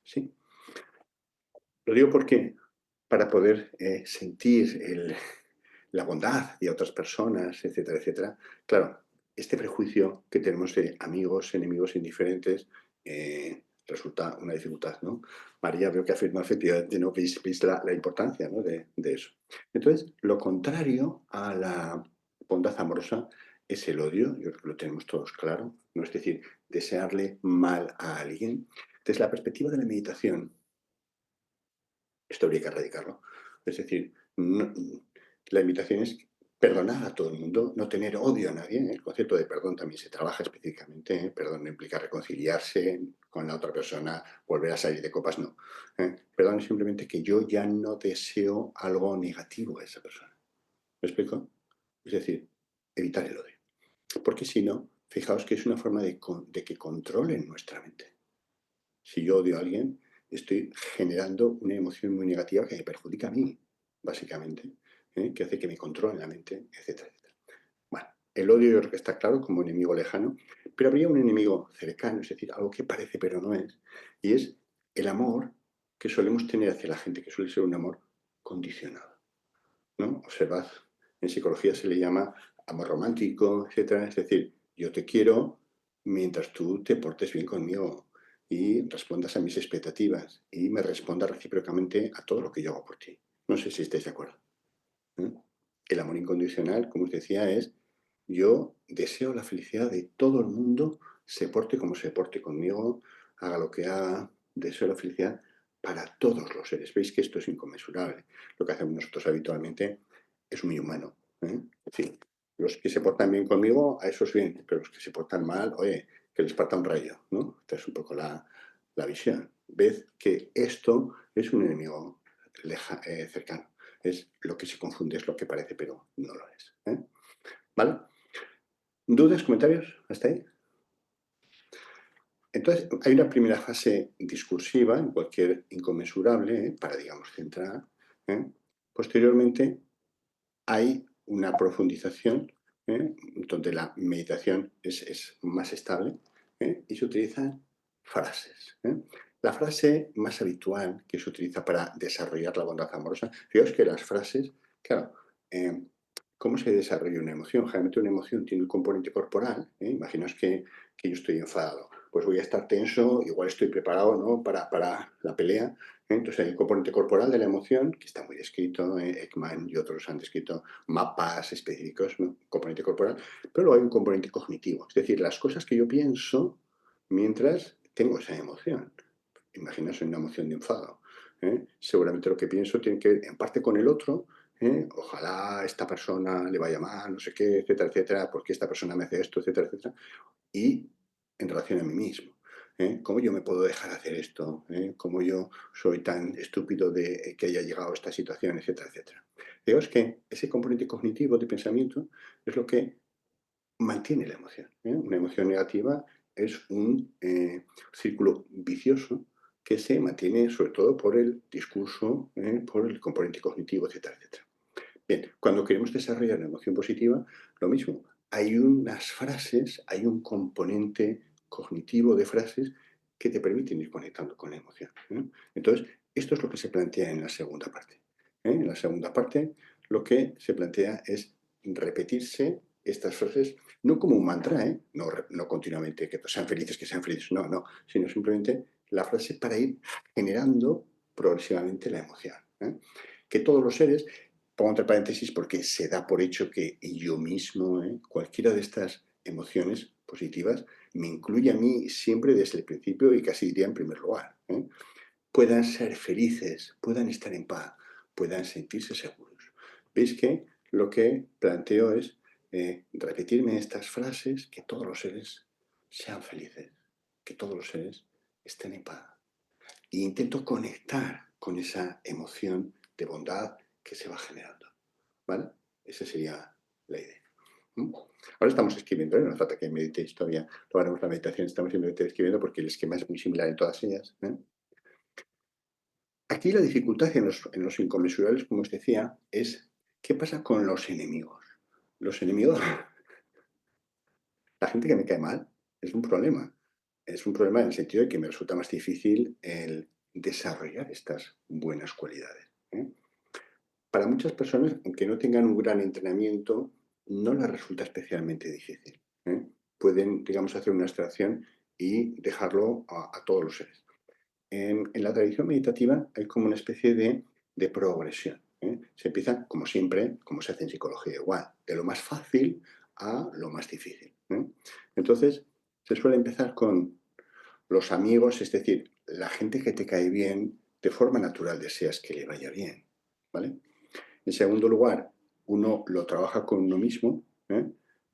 ¿Sí? Lo digo porque para poder sentir la bondad de otras personas, etcétera, etcétera, claro, este prejuicio que tenemos de amigos, enemigos indiferentes, resulta una dificultad, ¿no? María, veo que afirma efectivamente, ¿no? Veis la importancia, ¿no? de eso. Entonces, lo contrario a la bondad amorosa es el odio, yo creo que lo tenemos todos claro, ¿no? Es decir, desearle mal a alguien. Desde la perspectiva de la meditación, esto habría que erradicarlo. Es decir, la invitación es perdonar a todo el mundo, no tener odio a nadie. El concepto de perdón también se trabaja específicamente. Perdón no implica reconciliarse con la otra persona, volver a salir de copas, no. Perdón es simplemente que yo ya no deseo algo negativo a esa persona. ¿Me explico? Es decir, evitar el odio. Porque si no, fijaos que es una forma de que controlen nuestra mente. Si yo odio a alguien, estoy generando una emoción muy negativa que me perjudica a mí, básicamente, que hace que me controle la mente, etcétera, etcétera. Bueno, el odio yo creo que está claro como enemigo lejano, pero habría un enemigo cercano, es decir, algo que parece pero no es, y es el amor que solemos tener hacia la gente, que suele ser un amor condicionado, ¿no? Observad, en psicología se le llama amor romántico, etcétera, es decir, yo te quiero mientras tú te portes bien conmigo y respondas a mis expectativas y me respondas recíprocamente a todo lo que yo hago por ti. No sé si estáis de acuerdo. ¿Eh? El amor incondicional, como os decía, es yo deseo la felicidad de todo el mundo, se porte como se porte conmigo, haga lo que haga, deseo la felicidad para todos los seres. Veis que esto es inconmensurable. Lo que hacemos nosotros habitualmente es muy humano. Es decir, los que se portan bien conmigo, a esos bien, pero los que se portan mal, oye, que les parta un rayo, ¿no? Esta es un poco la visión. Ved que esto es un enemigo cercano. Es lo que se confunde, es lo que parece, pero no lo es. ¿Vale? ¿Dudas, comentarios? ¿Hasta ahí? Entonces, hay una primera fase discursiva en cualquier inconmensurable, para, digamos, centrar. Posteriormente, hay una profundización, donde la meditación es más estable, y se utilizan frases. La frase más habitual que se utiliza para desarrollar la bondad amorosa, fijaos que las frases, claro, ¿cómo se desarrolla una emoción? Generalmente una emoción tiene un componente corporal. Imaginaos que yo estoy enfadado. Pues voy a estar tenso, igual estoy preparado, ¿no? para la pelea. Entonces hay un componente corporal de la emoción, que está muy descrito, Ekman y otros han descrito mapas específicos, ¿no? Componente corporal, pero luego hay un componente cognitivo, es decir, las cosas que yo pienso mientras tengo esa emoción. Imaginaos una emoción de enfado. Seguramente lo que pienso tiene que ver en parte con el otro. Ojalá esta persona le vaya mal, no sé qué, etcétera, etcétera, porque esta persona me hace esto, etcétera, etcétera. Y en relación a mí mismo. ¿Cómo yo me puedo dejar hacer esto? ¿Cómo yo soy tan estúpido de que haya llegado a esta situación, etcétera, etcétera? Digo, es que ese componente cognitivo de pensamiento es lo que mantiene la emoción. Una emoción negativa es un círculo vicioso que se mantiene sobre todo por el discurso, por el componente cognitivo, etcétera, etcétera. Bien, cuando queremos desarrollar una emoción positiva, lo mismo. Hay unas frases, hay un componente cognitivo de frases que te permiten ir conectando con la emoción. Entonces, esto es lo que se plantea en la segunda parte. En la segunda parte, lo que se plantea es repetirse estas frases, no como un mantra, no continuamente que sean felices, no, sino simplemente la frase para ir generando progresivamente la emoción. Que todos los seres, pongo entre paréntesis porque se da por hecho que yo mismo, cualquiera de estas emociones positivas, me incluye a mí siempre desde el principio y casi diría en primer lugar. Puedan ser felices, puedan estar en paz, puedan sentirse seguros. ¿Veis que lo que planteo es repetirme estas frases, que todos los seres sean felices, que todos los seres estén en paz? E intento conectar con esa emoción de bondad que se va generando. ¿Vale? Esa sería la idea. Ahora estamos escribiendo, no falta que meditéis todavía, lo haremos la meditación, estamos escribiendo porque el esquema es muy similar en todas ellas. Aquí la dificultad en los inconmensurables, como os decía, es qué pasa con los enemigos. Los enemigos, la gente que me cae mal, es un problema. Es un problema en el sentido de que me resulta más difícil el desarrollar estas buenas cualidades. Para muchas personas, aunque no tengan un gran entrenamiento, no les resulta especialmente difícil. Pueden, digamos, hacer una abstracción y dejarlo a todos los seres. En la tradición meditativa hay como una especie de progresión. Se empieza, como siempre, como se hace en psicología igual, de lo más fácil a lo más difícil. Entonces, se suele empezar con los amigos, es decir, la gente que te cae bien, de forma natural deseas que le vaya bien. ¿Vale? En segundo lugar, uno lo trabaja con uno mismo,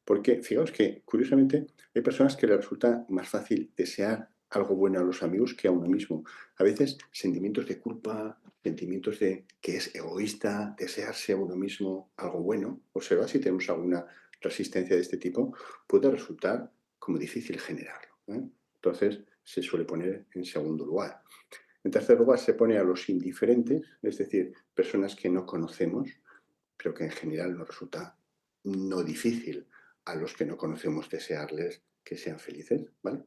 porque fijaos que, curiosamente, hay personas que les resulta más fácil desear algo bueno a los amigos que a uno mismo. A veces, sentimientos de culpa, sentimientos de que es egoísta, desearse a uno mismo algo bueno. Observa si tenemos alguna resistencia de este tipo, puede resultar como difícil generarlo. Entonces, se suele poner en segundo lugar. En tercer lugar, se pone a los indiferentes, es decir, personas que no conocemos, pero que en general nos resulta no difícil a los que no conocemos desearles que sean felices, ¿vale?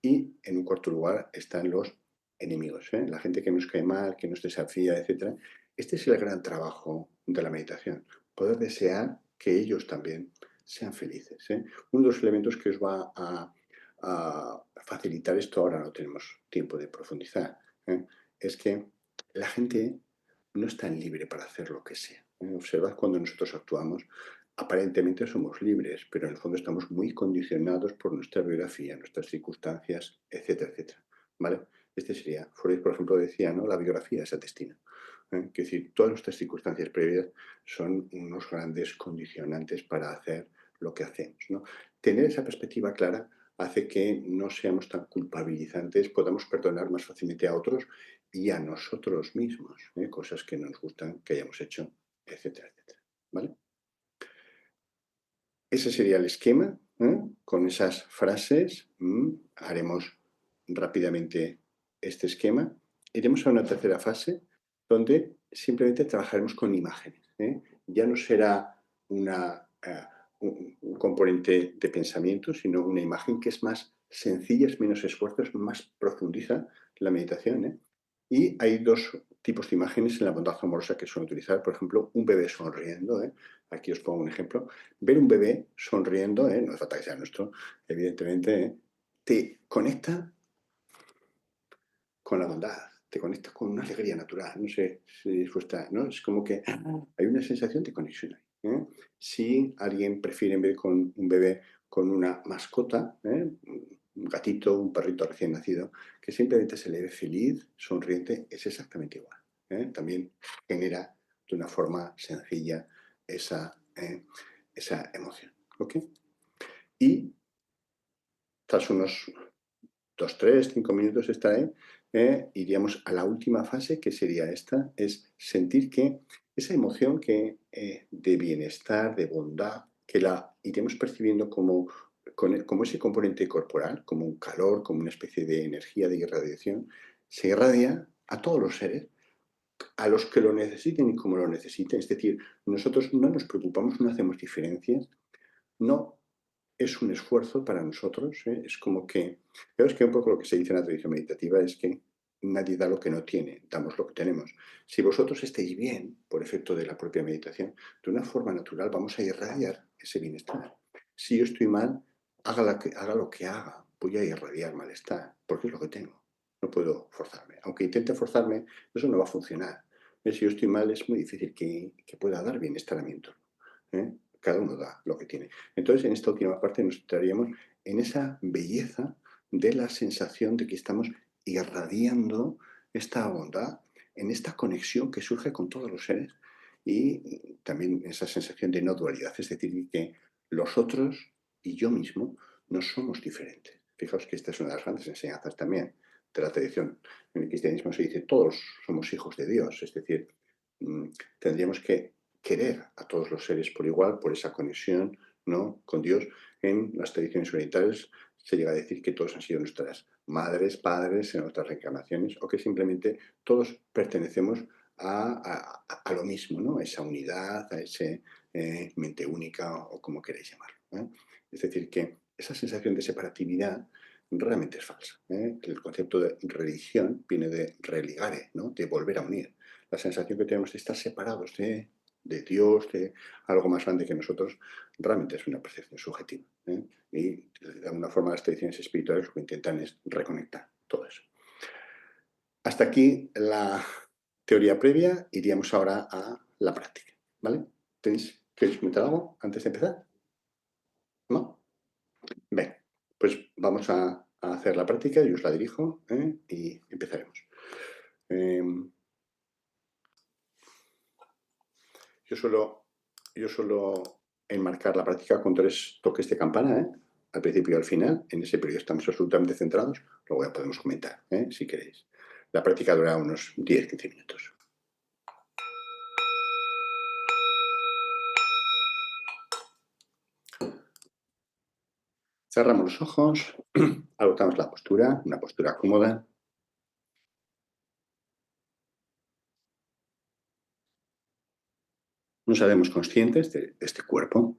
Y en un cuarto lugar están los enemigos, la gente que nos cae mal, que nos desafía, etc. Este es el gran trabajo de la meditación, poder desear que ellos también sean felices. Uno de los elementos que os va a facilitar esto, ahora no tenemos tiempo de profundizar, es que la gente no es tan libre para hacer lo que sea. Observad cuando nosotros actuamos, aparentemente somos libres, pero en el fondo estamos muy condicionados por nuestra biografía, nuestras circunstancias, etcétera, etcétera. ¿Vale? Este sería, Freud, por ejemplo, decía, ¿no? La biografía es destino. Es decir, todas nuestras circunstancias previas son unos grandes condicionantes para hacer lo que hacemos, ¿no? Tener esa perspectiva clara hace que no seamos tan culpabilizantes, podamos perdonar más fácilmente a otros y a nosotros mismos, cosas que no nos gustan, que hayamos hecho, etcétera, etcétera. ¿Vale? Ese sería el esquema. Con esas frases haremos rápidamente este esquema. Iremos a una tercera fase donde simplemente trabajaremos con imágenes. Ya no será un componente de pensamiento, sino una imagen que es más sencilla, es menos esfuerzo, es más profundiza la meditación. Y hay dos tipos de imágenes en la bondad amorosa que suelen utilizar. Por ejemplo, un bebé sonriendo. Aquí os pongo un ejemplo. Ver un bebé sonriendo, no hace falta que sea nuestro, evidentemente, te conecta con la bondad, te conecta con una alegría natural. No sé si ¿no? Es como que hay una sensación de conexión ahí. Si alguien prefiere, en vez con un bebé, con una mascota, un gatito, un perrito recién nacido, que simplemente se le ve feliz, sonriente, es exactamente igual. También genera de una forma sencilla esa emoción. ¿Ok? Y tras unos 2, 3, 5 minutos estaré, iríamos a la última fase, que sería esta, es sentir que esa emoción que, de bienestar, de bondad, que la iremos percibiendo como ese componente corporal, como un calor, como una especie de energía de irradiación, se irradia a todos los seres, a los que lo necesiten y como lo necesiten. Es decir, nosotros no nos preocupamos, no hacemos diferencias, no es un esfuerzo para nosotros, ¿eh? Es como que, creo que un poco lo que se dice en la tradición meditativa es que nadie da lo que no tiene, damos lo que tenemos. Si vosotros estáis bien, por efecto de la propia meditación, de una forma natural vamos a irradiar ese bienestar. Si yo estoy mal, haga lo que haga, voy a irradiar malestar, porque es lo que tengo. No puedo forzarme. Aunque intente forzarme, eso no va a funcionar. Si yo estoy mal, es muy difícil que pueda dar bienestar a mi entorno. ¿Eh? Cada uno da lo que tiene. Entonces, en esta última parte nos centraríamos en esa belleza de la sensación de que estamos irradiando esta bondad, en esta conexión que surge con todos los seres y también esa sensación de no dualidad, es decir, que los otros y yo mismo no somos diferentes. Fijaos que esta es una de las grandes enseñanzas también de la tradición. En el cristianismo se dice todos somos hijos de Dios, es decir, tendríamos que querer a todos los seres por igual, por esa conexión, ¿no?, con Dios. En las tradiciones orientales se llega a decir que todos han sido nuestras madres, padres en otras reencarnaciones, o que simplemente todos pertenecemos a lo mismo, ¿no?, a esa unidad, a ese mente única o como queréis llamarlo, ¿eh? Es decir, que esa sensación de separatividad realmente es falsa, ¿eh? El concepto de religión viene de religare, ¿no?, de volver a unir. La sensación que tenemos de estar separados de Dios, de algo más grande que nosotros, realmente es una percepción subjetiva, ¿eh? Y de alguna forma las tradiciones espirituales lo que intentan es reconectar todo eso. Hasta aquí la teoría previa, iríamos ahora a la práctica, ¿vale? ¿Queréis comentar algo antes de empezar? ¿No? Bien, pues vamos a hacer la práctica, yo os la dirijo, ¿eh?, y empezaremos. Yo suelo enmarcar la práctica con 3 toques de campana, ¿eh?, al principio y al final. En ese periodo estamos absolutamente centrados. Luego ya podemos comentar, ¿eh?, si queréis. La práctica dura unos 10-15 minutos. Cerramos los ojos, adoptamos la postura, una postura cómoda. Nos haremos conscientes de este cuerpo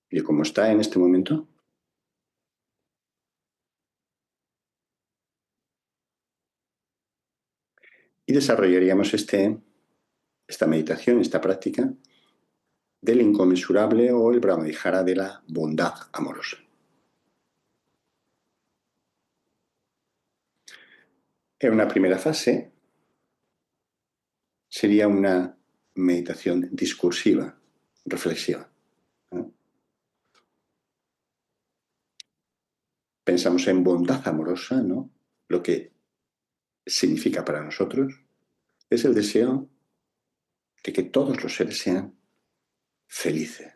y de cómo está en este momento. Y desarrollaríamos esta meditación, esta práctica del inconmensurable o el Brahmadihara de la bondad amorosa. En una primera fase sería una meditación discursiva, reflexiva, ¿no? Pensamos en bondad amorosa, ¿no? Lo que significa para nosotros es el deseo de que todos los seres sean felices,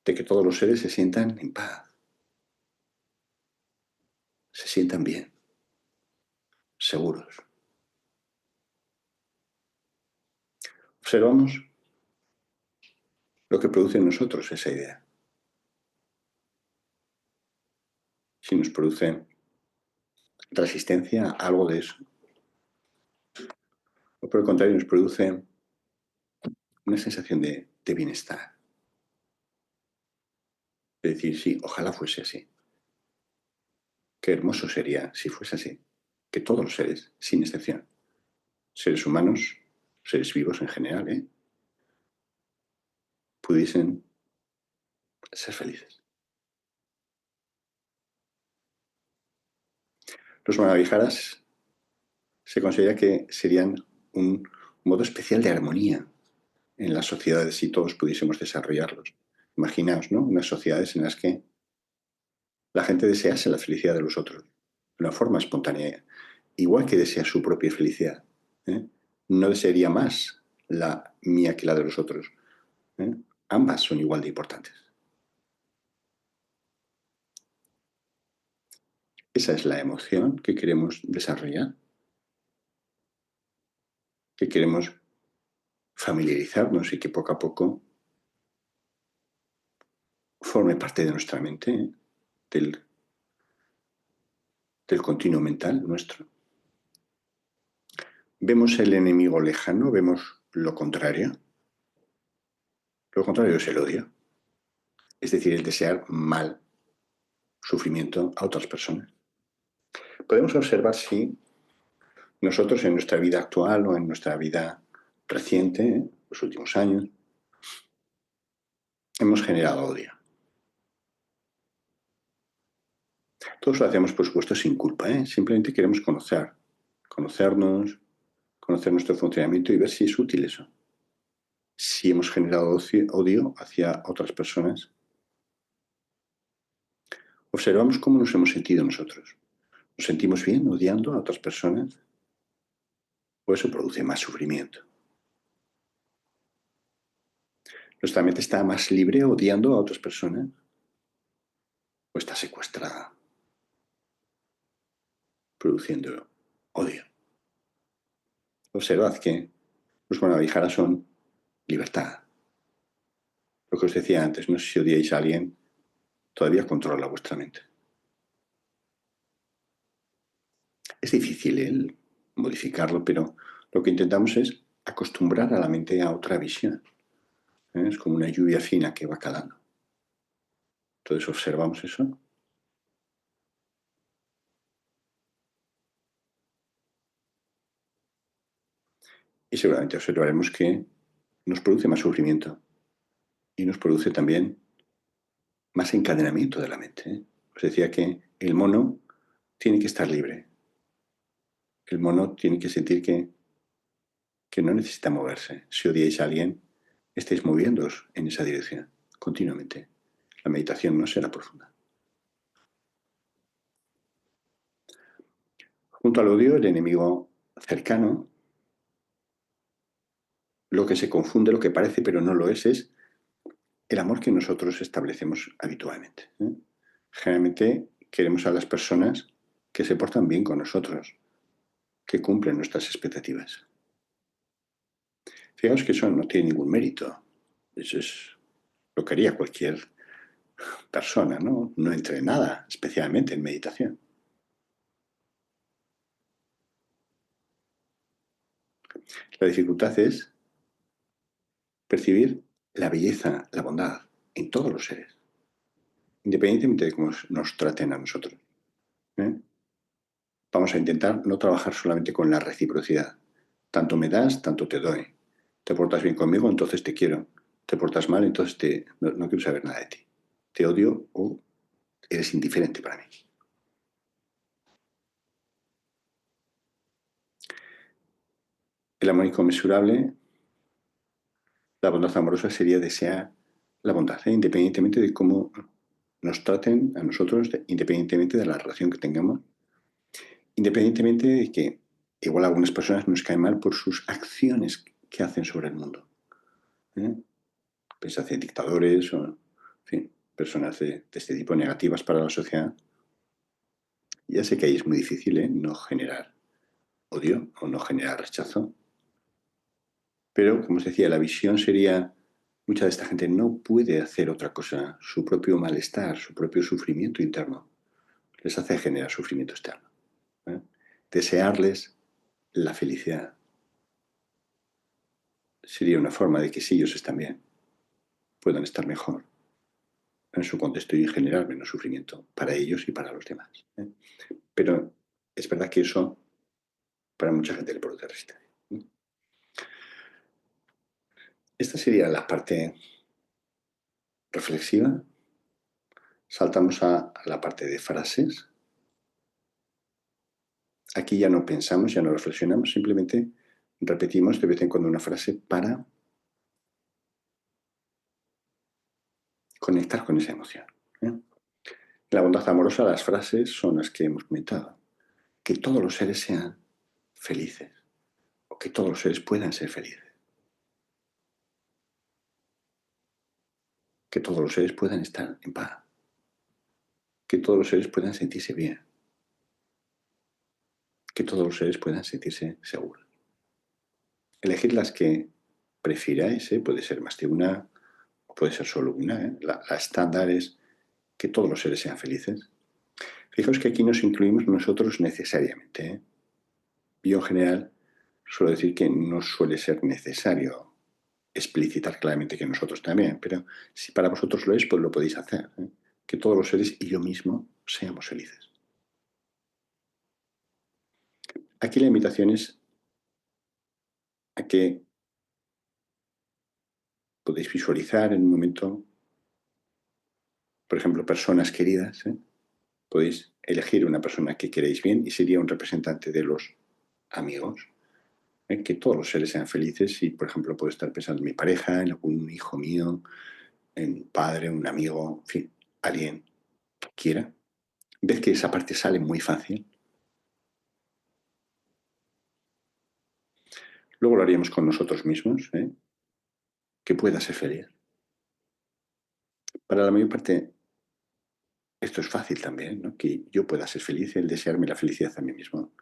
de que todos los seres se sientan en paz, se sientan bien, seguros. Observamos lo que produce en nosotros esa idea. Si nos produce resistencia a algo de eso, o por el contrario nos produce una sensación de bienestar. De decir, sí, ojalá fuese así. Qué hermoso sería si fuese así. Que todos los seres, sin excepción, seres humanos, seres vivos en general, pudiesen ser felices. Los Brahmaviharas se considera que serían un modo especial de armonía en las sociedades si todos pudiésemos desarrollarlos. Imaginaos, ¿no?, unas sociedades en las que la gente desease la felicidad de los otros de una forma espontánea, igual que desea su propia felicidad, ¿eh? No desearía más la mía que la de los otros, ¿eh? Ambas son igual de importantes. Esa es la emoción que queremos desarrollar, que queremos familiarizarnos y que poco a poco forme parte de nuestra mente, del continuo mental nuestro. Vemos el enemigo lejano, vemos lo contrario. Lo contrario es el odio, es decir, el desear mal, sufrimiento a otras personas. Podemos observar si nosotros en nuestra vida actual o en nuestra vida reciente, los últimos años, hemos generado odio. Todos lo hacemos, por supuesto, sin culpa, ¿eh? Simplemente queremos conocernos, conocer nuestro funcionamiento y ver si es útil eso. Si hemos generado odio hacia otras personas, observamos cómo nos hemos sentido nosotros. ¿Nos sentimos bien odiando a otras personas? ¿O eso produce más sufrimiento? ¿Nuestra mente está más libre odiando a otras personas? ¿O está secuestrada, produciendo odio? Observad que los Guadalajara son libertad. Lo que os decía antes, no sé si odiáis a alguien, todavía controla vuestra mente. Es difícil el modificarlo, pero lo que intentamos es acostumbrar a la mente a otra visión. Es como una lluvia fina que va calando. Entonces observamos eso. Y seguramente observaremos que nos produce más sufrimiento y nos produce también más encadenamiento de la mente. Os decía que el mono tiene que estar libre. El mono tiene que sentir que no necesita moverse. Si odiáis a alguien, estáis moviéndoos en esa dirección continuamente. La meditación no será profunda. Junto al odio, el enemigo cercano, lo que se confunde, lo que parece pero no lo es el amor que nosotros establecemos habitualmente. Generalmente queremos a las personas que se portan bien con nosotros, que cumplen nuestras expectativas. Fijaos que eso no tiene ningún mérito. Eso es lo que haría cualquier persona, ¿no? No entrenada, especialmente en meditación. La dificultad es percibir la belleza, la bondad en todos los seres, independientemente de cómo nos traten a nosotros. ¿eh? Vamos a intentar no trabajar solamente con la reciprocidad. Tanto me das, tanto te doy. Te portas bien conmigo, entonces te quiero. Te portas mal, entonces no quiero saber nada de ti. Te odio o eres indiferente para mí. El amor inconmensurable, la bondad amorosa sería desear la bondad, independientemente de cómo nos traten a nosotros, independientemente de la relación que tengamos, independientemente de que igual algunas personas nos caen mal por sus acciones que hacen sobre el mundo. Pensad en dictadores o, en fin, personas de este tipo negativas para la sociedad. Ya sé que ahí es muy difícil no generar odio o no generar rechazo, pero como os decía, la visión sería, mucha de esta gente no puede hacer otra cosa, su propio malestar, su propio sufrimiento interno, les hace generar sufrimiento externo. Desearles la felicidad sería una forma de que si ellos están bien, puedan estar mejor en su contexto y generar menos sufrimiento para ellos y para los demás. Pero es verdad que eso para mucha gente le produce resistencia. Esta sería la parte reflexiva. Saltamos a la parte de frases. Aquí ya no pensamos, ya no reflexionamos, simplemente repetimos de vez en cuando una frase para conectar con esa emoción. En la bondad amorosa las frases son las que hemos comentado. Que todos los seres sean felices o que todos los seres puedan ser felices. Que todos los seres puedan estar en paz. Que todos los seres puedan sentirse bien. que todos los seres puedan sentirse seguros. Elegir las que prefiráis, puede ser más de una, o puede ser solo una. La estándar es que todos los seres sean felices. Fijaos que aquí nos incluimos nosotros necesariamente. Yo en general suelo decir que no suele ser necesario explicitar claramente que nosotros también, pero si para vosotros lo es, pues lo podéis hacer. Que todos los seres y yo mismo seamos felices. Aquí la invitación es a que podéis visualizar en un momento, por ejemplo, personas queridas. Podéis elegir una persona que queréis bien y sería un representante de los amigos. Que todos los seres sean felices y, por ejemplo, puedo estar pensando en mi pareja, en algún hijo mío, en un padre, un amigo, en fin, alguien que quiera. Ves que esa parte sale muy fácil. Luego lo haríamos con nosotros mismos, que pueda ser feliz. Para la mayor parte, esto es fácil también, ¿no? Que yo pueda ser feliz, el desearme la felicidad a mí mismo.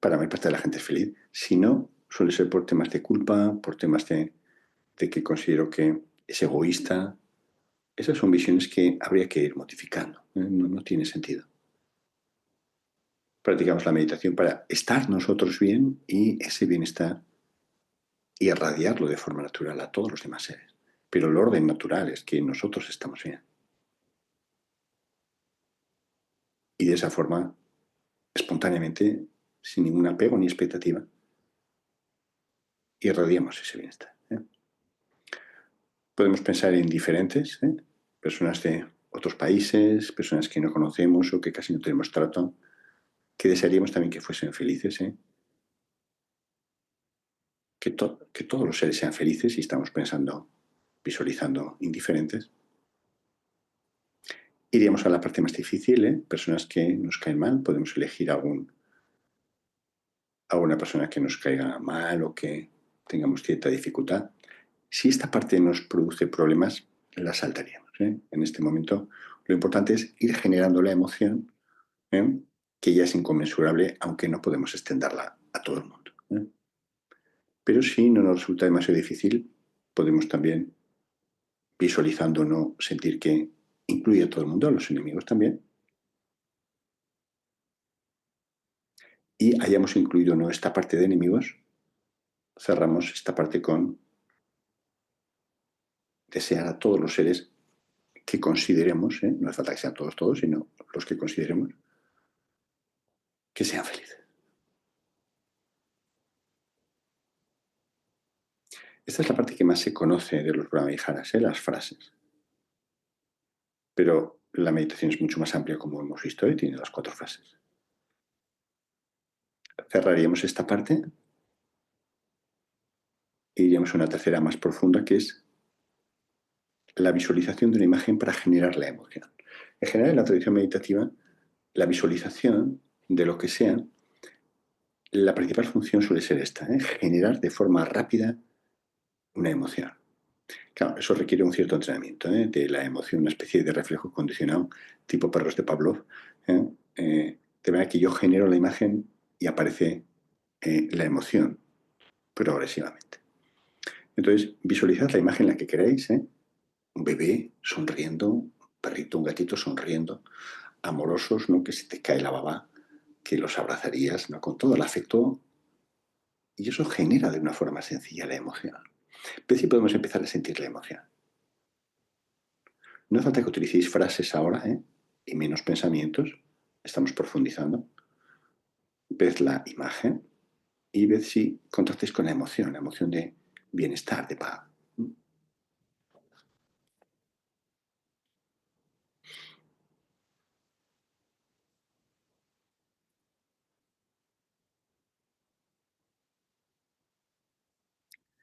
Para la mayor parte de la gente es feliz. Si no, suele ser por temas de culpa, por temas de que considero que es egoísta. Esas son visiones que habría que ir modificando. No tiene sentido. Practicamos la meditación para estar nosotros bien y ese bienestar irradiarlo de forma natural a todos los demás seres. Pero el orden natural es que nosotros estamos bien. Y de esa forma, espontáneamente, sin ningún apego ni expectativa, irradiamos ese bienestar. Podemos pensar en diferentes, personas de otros países, personas que no conocemos o que casi no tenemos trato, que desearíamos también que fuesen felices. Que todos los seres sean felices y estamos pensando, visualizando indiferentes. Iríamos a la parte más difícil, personas que nos caen mal. Podemos elegir a una persona que nos caiga mal o que tengamos cierta dificultad. Si esta parte nos produce problemas, la saltaríamos. En este momento, lo importante es ir generando la emoción, que ya es inconmensurable, aunque no podemos extenderla a todo el mundo. Pero si no nos resulta demasiado difícil, podemos también, visualizando, no sentir que incluye a todo el mundo, a los enemigos también, y hayamos incluido no esta parte de enemigos, cerramos esta parte con desear a todos los seres que consideremos, no hace falta que sean todos, sino los que consideremos, que sean felices. Esta es la parte que más se conoce de los Brahmaviharas, las frases. Pero la meditación es mucho más amplia, como hemos visto, y tiene las 4 frases. Cerraríamos esta parte e iríamos a una tercera más profunda, que es la visualización de una imagen para generar la emoción. En general, en la tradición meditativa, la visualización de lo que sea, la principal función suele ser esta, generar de forma rápida una emoción. Claro, eso requiere un cierto entrenamiento, de la emoción, una especie de reflejo condicionado, tipo perros de Pavlov, de manera que yo genero la imagen y aparece la emoción progresivamente. Entonces, visualizad la imagen la que queráis, un bebé sonriendo, un perrito, un gatito sonriendo, amorosos, ¿no? Que se te cae la baba, que los abrazarías, ¿no? Con todo el afecto, y eso genera de una forma sencilla la emoción. Pero sí podemos empezar a sentir la emoción. No hace falta que utilicéis frases ahora, y menos pensamientos. Estamos profundizando. Ved la imagen y ved si contactáis con la emoción de bienestar, de paz.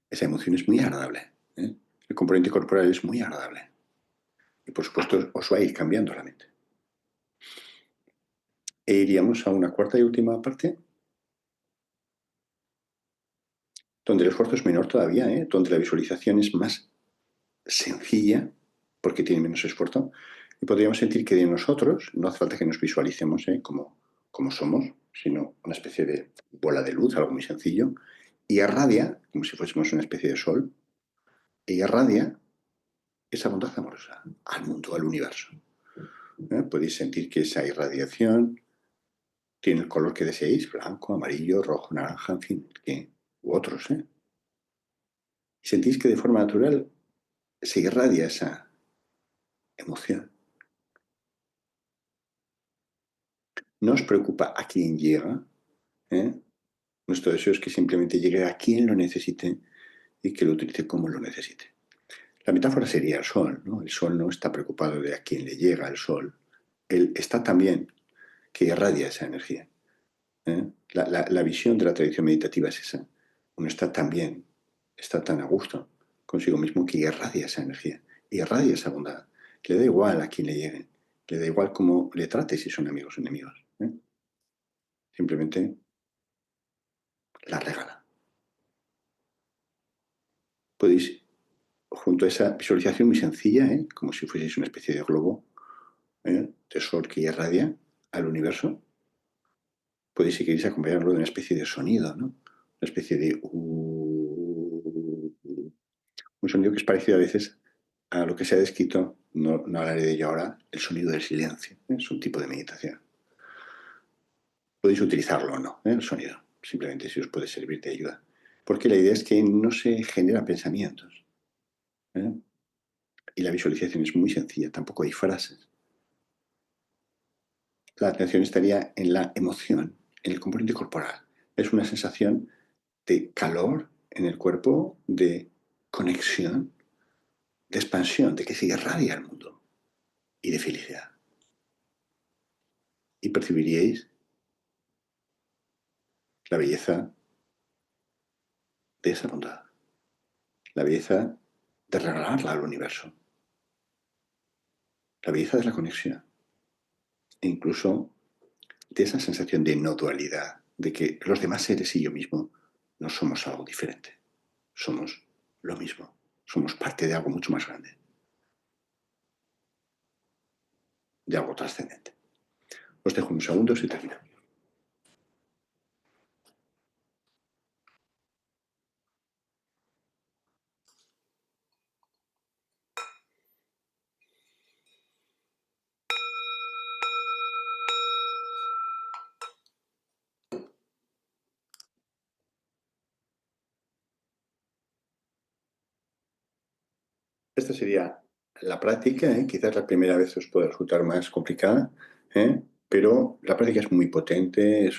Esa emoción es muy agradable. El componente corporal es muy agradable. Y por supuesto os va a ir cambiando la mente. E iríamos a una cuarta y última parte, donde el esfuerzo es menor todavía, donde la visualización es más sencilla, porque tiene menos esfuerzo, y podríamos sentir que de nosotros no hace falta que nos visualicemos como somos, sino una especie de bola de luz, algo muy sencillo, y irradia, como si fuésemos una especie de sol, e irradia esa bondad amorosa al mundo, al universo. Podéis sentir que esa irradiación tiene el color que deseéis, blanco, amarillo, rojo, naranja, en fin, u otros. Sentís que de forma natural se irradia esa emoción. No os preocupa a quién llega. Nuestro deseo es que simplemente llegue a quien lo necesite y que lo utilice como lo necesite. La metáfora sería el sol, ¿no? El sol no está preocupado de a quién le llega el sol. Él está también que irradia esa energía. La visión de la tradición meditativa es esa. Uno está tan bien, está tan a gusto consigo mismo que irradia esa energía, irradia esa bondad. Le da igual a quién le llegue, le da igual cómo le trate, si son amigos o enemigos. Simplemente la regala. Podéis, junto a esa visualización muy sencilla, como si fueseis una especie de globo, de sol que irradia al universo, podéis, si queréis, acompañarlo de una especie de sonido, ¿no? Una especie de un sonido que es parecido a veces a lo que se ha descrito, no hablaré de ello ahora, el sonido del silencio. Es un tipo de meditación. Podéis utilizarlo o no, el sonido, simplemente si os puede servir de ayuda. Porque la idea es que no se generan pensamientos. Y la visualización es muy sencilla, tampoco hay frases. La atención estaría en la emoción, en el componente corporal. Es una sensación de calor en el cuerpo, de conexión, de expansión, de que se irradia al mundo y de felicidad. Y percibiríais la belleza de esa bondad, la belleza de regalarla al universo, la belleza de la conexión, e incluso de esa sensación de no dualidad, de que los demás seres y yo mismo no somos algo diferente, somos lo mismo, somos parte de algo mucho más grande, de algo trascendente. Os dejo unos segundos y termino. Esta sería la práctica, quizás la primera vez os puede resultar más complicada, pero la práctica es muy potente,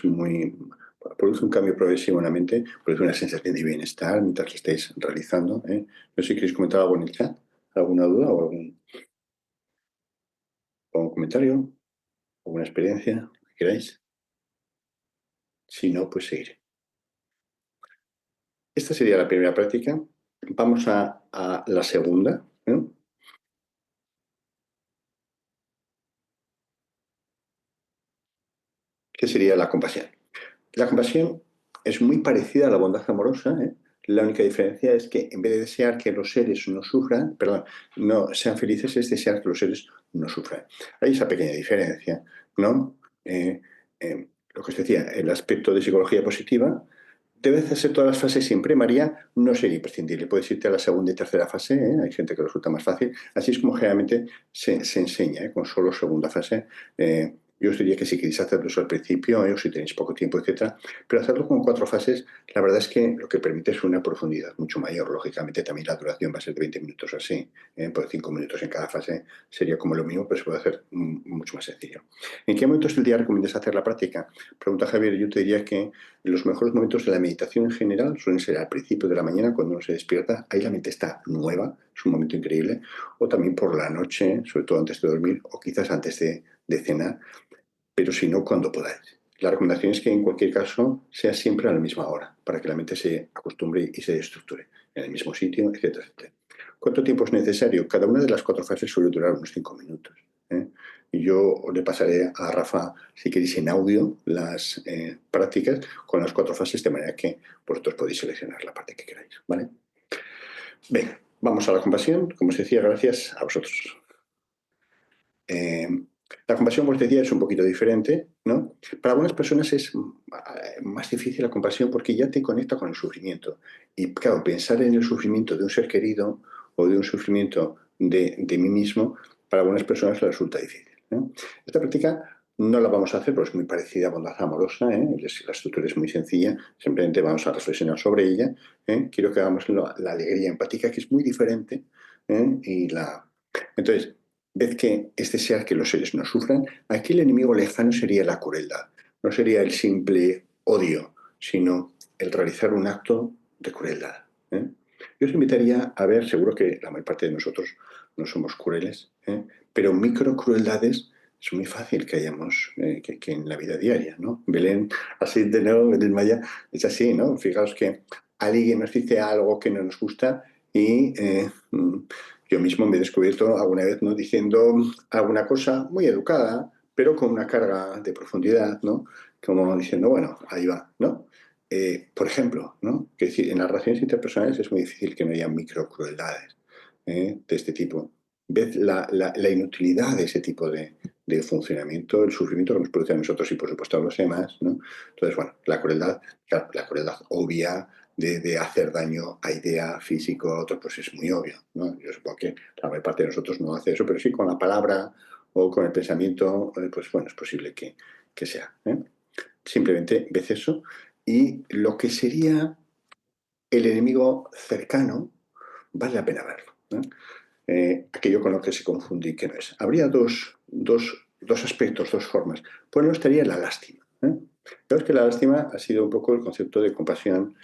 produce un cambio progresivo en la mente, produce una sensación de bienestar mientras lo estáis realizando. No sé si queréis comentar algo en el chat, alguna duda o algún comentario, alguna experiencia que queráis. Si no, pues seguiré. Esta sería la primera práctica. Vamos a la segunda. Que sería la compasión. La compasión es muy parecida a la bondad amorosa. La única diferencia es que en vez de desear que los seres no sean felices, es desear que los seres no sufran. Hay esa pequeña diferencia, ¿no? Lo que os decía, el aspecto de psicología positiva, debes hacer todas las fases siempre, María, no sería imprescindible. Puedes irte a la segunda y tercera fase, hay gente que resulta más fácil. Así es como generalmente se enseña, con solo segunda fase. Yo os diría que si queréis hacerlo eso al principio, o si tenéis poco tiempo, etcétera, pero hacerlo con 4 fases, la verdad es que lo que permite es una profundidad mucho mayor. Lógicamente, también la duración va a ser de 20 minutos o así, por 5 minutos en cada fase sería como lo mismo, pero se puede hacer mucho más sencillo. ¿En qué momentos del día recomiendas hacer la práctica? Pregunta Javier. Yo te diría que los mejores momentos de la meditación en general suelen ser al principio de la mañana, cuando uno se despierta, ahí la mente está nueva, es un momento increíble, o también por la noche, sobre todo antes de dormir, o quizás antes de cenar, pero si no, cuando podáis. La recomendación es que en cualquier caso sea siempre a la misma hora, para que la mente se acostumbre y se estructure en el mismo sitio, etcétera, etcétera. ¿Cuánto tiempo es necesario? Cada una de las 4 fases suele durar unos 5 minutos. Y yo le pasaré a Rafa, si queréis, en audio las prácticas con las 4 fases, de manera que vosotros podéis seleccionar la parte que queráis. ¿Vale? Venga, vamos a la compasión. Como os decía, gracias a vosotros. La compasión, como os decía, es un poquito diferente, ¿no? Para algunas personas es más difícil la compasión porque ya te conecta con el sufrimiento. Y claro, pensar en el sufrimiento de un ser querido o de un sufrimiento de mí mismo, para algunas personas les resulta difícil, ¿no? Esta práctica no la vamos a hacer porque es muy parecida a bondad amorosa, ¿eh? La estructura es muy sencilla, simplemente vamos a reflexionar sobre ella, ¿eh? Quiero que hagamos la alegría empática, que es muy diferente, ¿eh? Entonces, vez que es desear que los seres no sufran, aquí el enemigo lejano sería la crueldad. No sería el simple odio, sino el realizar un acto de crueldad, ¿eh? Yo os invitaría a ver, seguro que la mayor parte de nosotros no somos crueles, ¿eh? Pero microcrueldades es muy fácil que hayamos, que en la vida diaria, ¿no? Belén, así de nuevo, Belén Maya, es así, ¿no? Fijaos que alguien nos dice algo que no nos gusta y yo mismo me he descubierto alguna vez, ¿no?, diciendo alguna cosa muy educada, pero con una carga de profundidad, ¿no? Como diciendo, bueno, ahí va, ¿no? Por ejemplo, ¿no? Que en las relaciones interpersonales es muy difícil que no haya microcrueldades, de este tipo. Ves la inutilidad de ese tipo de funcionamiento, el sufrimiento que nos produce a nosotros y, por supuesto, a los demás, ¿no? Entonces, bueno, la crueldad, claro, la crueldad obvia de hacer daño a idea, físico, a otro, pues es muy obvio, ¿no? Yo supongo que la mayor parte de nosotros no hace eso, pero sí con la palabra o con el pensamiento, pues bueno, es posible que sea, ¿eh? Simplemente ves eso y lo que sería el enemigo cercano, vale la pena verlo, ¿no? Aquello con lo que se confunde y que no es. Habría dos aspectos, dos formas. Por un lado estaría la lástima, ¿eh? Creo que la lástima ha sido un poco el concepto de compasión,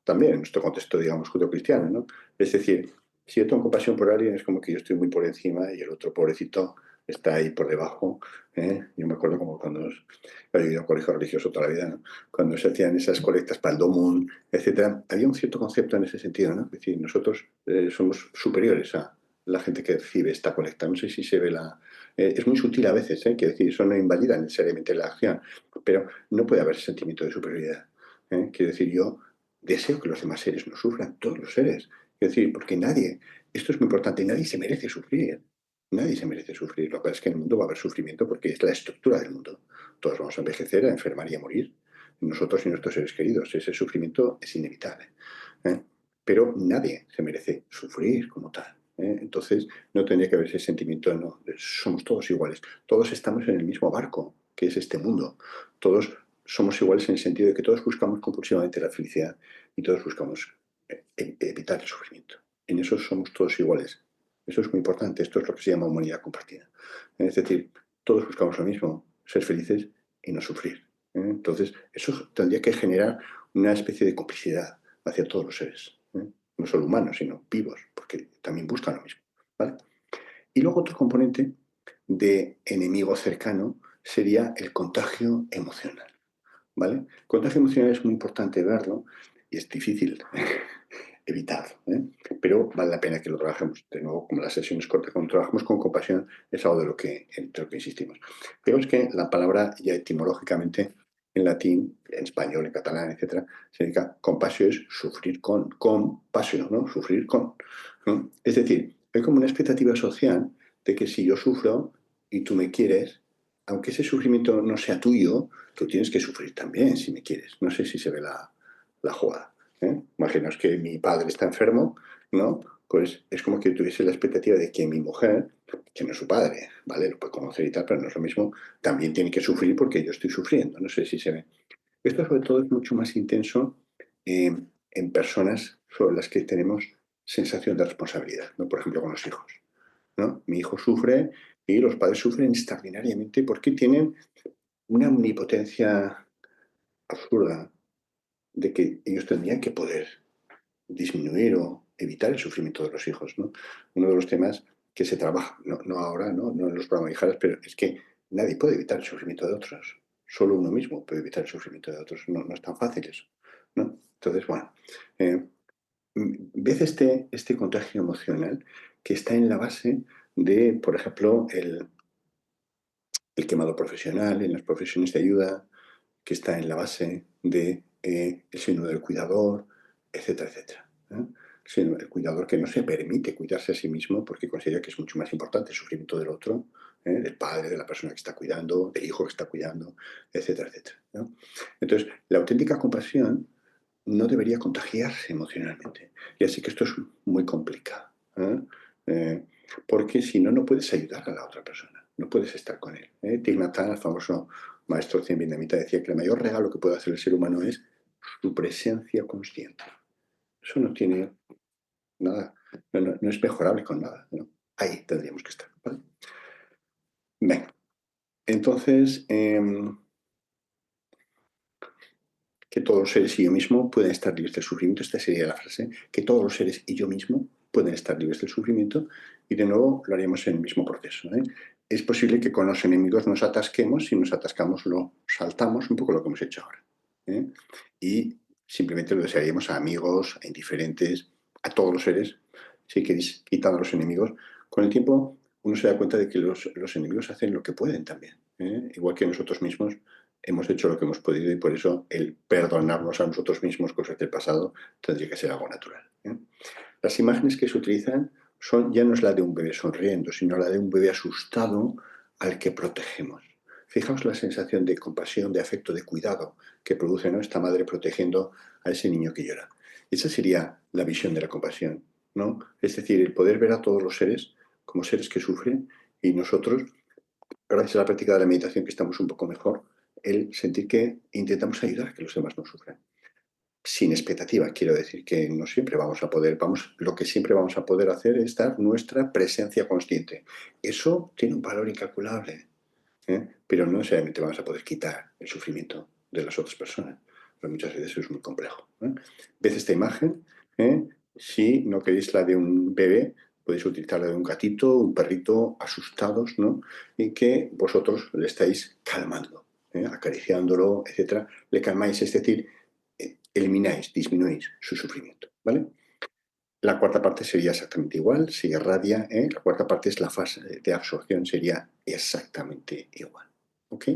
también en nuestro contexto, digamos, judeocristiano, ¿no? Es decir, si yo tengo compasión por alguien, es como que yo estoy muy por encima y el otro pobrecito está ahí por debajo, ¿eh? Yo me acuerdo como cuando yo he ido a un colegio religioso toda la vida, ¿no? Cuando se hacían esas colectas para el Domun, etcétera, había un cierto concepto en ese sentido, ¿no? Es decir, nosotros somos superiores a la gente que recibe esta colecta. No sé si se ve la... es muy sutil a veces, que decir, eso no invalida necesariamente la acción, pero no puede haber sentimiento de superioridad. Quiero decir, yo deseo que los demás seres no sufran, todos los seres. Quiero decir, porque nadie, esto es muy importante, nadie se merece sufrir. Nadie se merece sufrir. Lo que pasa es que en el mundo va a haber sufrimiento porque es la estructura del mundo. Todos vamos a envejecer, a enfermar y a morir. Nosotros y nuestros seres queridos. Ese sufrimiento es inevitable, ¿eh? Pero nadie se merece sufrir como tal, ¿eh? Entonces no tendría que haber ese sentimiento, no, somos todos iguales. Todos estamos en el mismo barco, que es este mundo. Todos somos iguales en el sentido de que todos buscamos compulsivamente la felicidad y todos buscamos evitar el sufrimiento. En eso somos todos iguales. Eso es muy importante. Esto es lo que se llama humanidad compartida. Es decir, todos buscamos lo mismo, ser felices y no sufrir, ¿eh? Entonces, eso tendría que generar una especie de complicidad hacia todos los seres, ¿eh? No solo humanos, sino vivos, porque también buscan lo mismo, ¿vale? Y luego otro componente de enemigo cercano sería el contagio emocional, ¿vale? El contagio emocional es muy importante verlo y es difícil evitarlo, ¿eh? Pero vale la pena que lo trabajemos. De nuevo, como las sesiones cortas, cuando trabajamos con compasión, es algo de entre lo que insistimos. Vemos que la palabra ya etimológicamente en latín, en español, en catalán, etcétera, significa compasio es sufrir con pasio, ¿no? Sufrir con, ¿no? Es decir, hay como una expectativa social de que si yo sufro y tú me quieres, aunque ese sufrimiento no sea tuyo, tú tienes que sufrir también si me quieres. No sé si se ve la jugada, ¿eh? Imaginaos que mi padre está enfermo, ¿no? Pues es como que tuviese la expectativa de que mi mujer, que no es su padre, ¿vale? Lo puede conocer y tal, pero no es lo mismo, también tiene que sufrir porque yo estoy sufriendo. No sé si se ve. Esto sobre todo es mucho más intenso en personas sobre las que tenemos sensación de responsabilidad, ¿no? Por ejemplo, con los hijos, ¿no? Mi hijo sufre y los padres sufren extraordinariamente porque tienen una omnipotencia absurda de que ellos tendrían que poder disminuir o evitar el sufrimiento de los hijos, ¿no? Uno de los temas que se trabaja, no ahora, no en los programas de Mijares, pero es que nadie puede evitar el sufrimiento de otros. Solo uno mismo puede evitar el sufrimiento de otros. No es tan fácil eso, ¿no? Entonces, bueno, eh, ves este contagio emocional que está en la base de, por ejemplo, el quemado profesional, en las profesiones de ayuda, que está en la base de el síndrome del cuidador, etcétera, etcétera, ¿eh? El cuidador que no se permite cuidarse a sí mismo porque considera que es mucho más importante el sufrimiento del otro, del padre, de la persona que está cuidando, del hijo que está cuidando, etcétera, etcétera, ¿no? Entonces, la auténtica compasión no debería contagiarse emocionalmente. Y así que esto es muy complicado, ¿eh? Eh, porque si no, no puedes ayudar a la otra persona, no puedes estar con él, ¿eh? Thich Nhat Hanh, el famoso maestro zen vietnamita, decía que el mayor regalo que puede hacer el ser humano es su presencia consciente. Eso no tiene nada, no es mejorable con nada, ¿no? Ahí tendríamos que estar, ¿vale? Venga, entonces, que todos los seres y yo mismo pueden estar libres del sufrimiento. Esta sería la frase, que todos los seres y yo mismo pueden estar libres del sufrimiento, y de nuevo lo haríamos en el mismo proceso, ¿eh? Es posible que con los enemigos nos atasquemos, si nos atascamos lo saltamos, un poco lo que hemos hecho ahora, ¿eh? Y simplemente lo desearíamos a amigos, a indiferentes, a todos los seres, si queréis, quitando a los enemigos. Con el tiempo uno se da cuenta de que los enemigos hacen lo que pueden también, ¿eh? Igual que nosotros mismos hemos hecho lo que hemos podido, y por eso el perdonarnos a nosotros mismos cosas del pasado tendría que ser algo natural, ¿eh? Las imágenes que se utilizan ya no es la de un bebé sonriendo, sino la de un bebé asustado al que protegemos. Fijaos la sensación de compasión, de afecto, de cuidado que produce, ¿no?, esta madre protegiendo a ese niño que llora. Esa sería la visión de la compasión, ¿no? Es decir, el poder ver a todos los seres como seres que sufren, y nosotros, gracias a la práctica de la meditación, que estamos un poco mejor, el sentir que intentamos ayudar a que los demás no sufran. Sin expectativa, quiero decir que no siempre vamos a poder, lo que siempre vamos a poder hacer es dar nuestra presencia consciente. Eso tiene un valor incalculable, ¿eh? Pero no necesariamente vamos a poder quitar el sufrimiento de las otras personas, pero muchas veces es muy complejo, ¿eh? ¿Ves esta imagen? ¿Eh? Si no queréis la de un bebé, podéis utilizar la de un gatito, un perrito asustados, ¿no?, y que vosotros le estáis calmando, acariciándolo, etcétera, le calmáis, es decir, elimináis, disminuís su sufrimiento, ¿vale? La cuarta parte sería exactamente igual, se irradia, ¿eh? La cuarta parte es la fase de absorción, sería exactamente igual, ¿ok?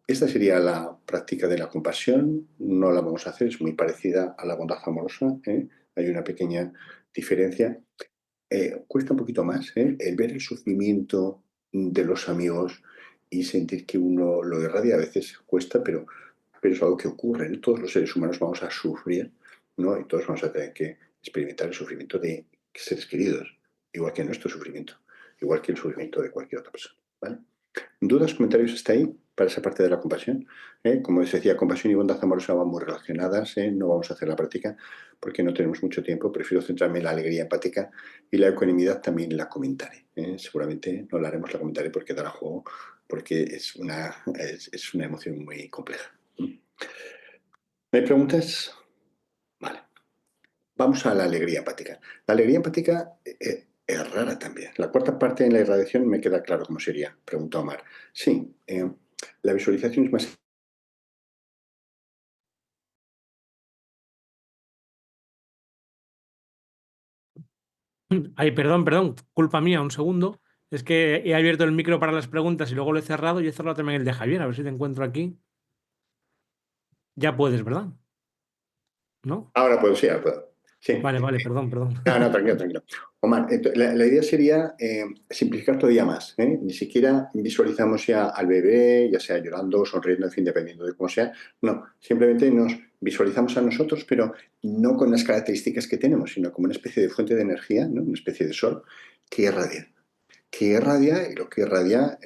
Esta sería la práctica de la compasión, no la vamos a hacer, es muy parecida a la bondad amorosa, ¿eh? Hay una pequeña diferencia. Cuesta un poquito más, ¿eh?, el ver el sufrimiento de los amigos y sentir que uno lo irradia. A veces cuesta, pero es algo que ocurre, ¿no? Todos los seres humanos vamos a sufrir, ¿no? Y todos vamos a tener que experimentar el sufrimiento de seres queridos, igual que nuestro sufrimiento, igual que el sufrimiento de cualquier otra persona, ¿vale? ¿Dudas, comentarios hasta ahí para esa parte de la compasión? Como os decía, compasión y bondad amorosa van muy relacionadas, ¿eh? No vamos a hacer la práctica porque no tenemos mucho tiempo. Prefiero centrarme en la alegría empática, y la ecuanimidad también la comentaré, ¿eh? Seguramente no la haremos, la comentaré porque dará juego, porque es una emoción muy compleja. ¿No hay preguntas? Vale. Vamos a la alegría empática. La alegría empática es rara también. La cuarta parte en la irradiación me queda claro cómo sería, preguntó Omar. Sí, la visualización es más... Ay, perdón, culpa mía, un segundo. Es que he abierto el micro para las preguntas y luego lo he cerrado, y he cerrado también el de Javier. A ver si te encuentro aquí. Ya puedes, ¿verdad? ¿No? Ahora puedo, sí, ahora puedo. Sí. Vale, perdón. No, tranquilo, tranquilo. Omar, la idea sería simplificar todavía más, ¿eh? Ni siquiera visualizamos ya al bebé, ya sea llorando o sonriendo, en fin, dependiendo de cómo sea. No, simplemente nos visualizamos a nosotros, pero no con las características que tenemos, sino como una especie de fuente de energía, ¿no?, una especie de sol que irradia. Y lo que irradia,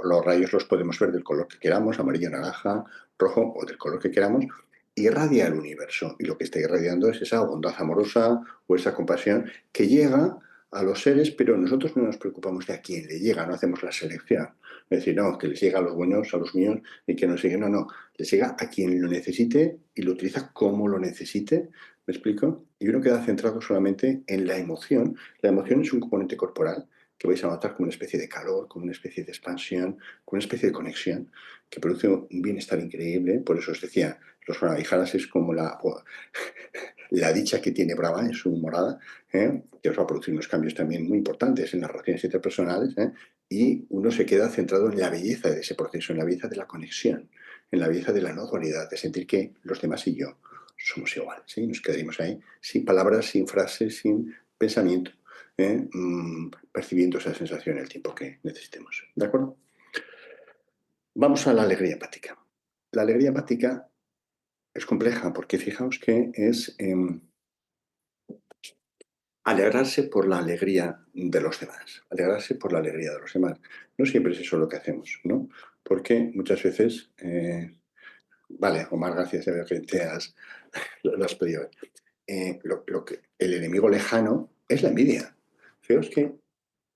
los rayos los podemos ver del color que queramos, amarillo, naranja, rojo, o del color que queramos, irradia el universo. Y lo que está irradiando es esa bondad amorosa o esa compasión que llega a los seres, pero nosotros no nos preocupamos de a quién le llega, no hacemos la selección. Es decir, no, que les llega a los buenos, a los míos, y que no sigue, no, les llega a quien lo necesite y lo utiliza como lo necesite. ¿Me explico? Y uno queda centrado solamente en la emoción. La emoción es un componente corporal que vais a notar como una especie de calor, como una especie de expansión, como una especie de conexión, que produce un bienestar increíble. Por eso os decía, los Brahmaviharas es como la dicha que tiene Brahma en su morada, que os va a producir unos cambios también muy importantes en las relaciones interpersonales, y uno se queda centrado en la belleza de ese proceso, en la belleza de la conexión, en la belleza de la no dualidad, de sentir que los demás y yo somos iguales, ¿sí? Nos quedaríamos ahí sin palabras, sin frases, sin pensamiento, percibiendo esa sensación el tiempo que necesitemos. ¿De acuerdo? Vamos a la alegría empática. La alegría empática es compleja porque fijaos que es alegrarse por la alegría de los demás. Alegrarse por la alegría de los demás. No siempre es eso lo que hacemos, ¿no? Porque muchas veces, vale, Omar, gracias, ya veo que lo has pedido. El enemigo lejano es la envidia. Fijaos que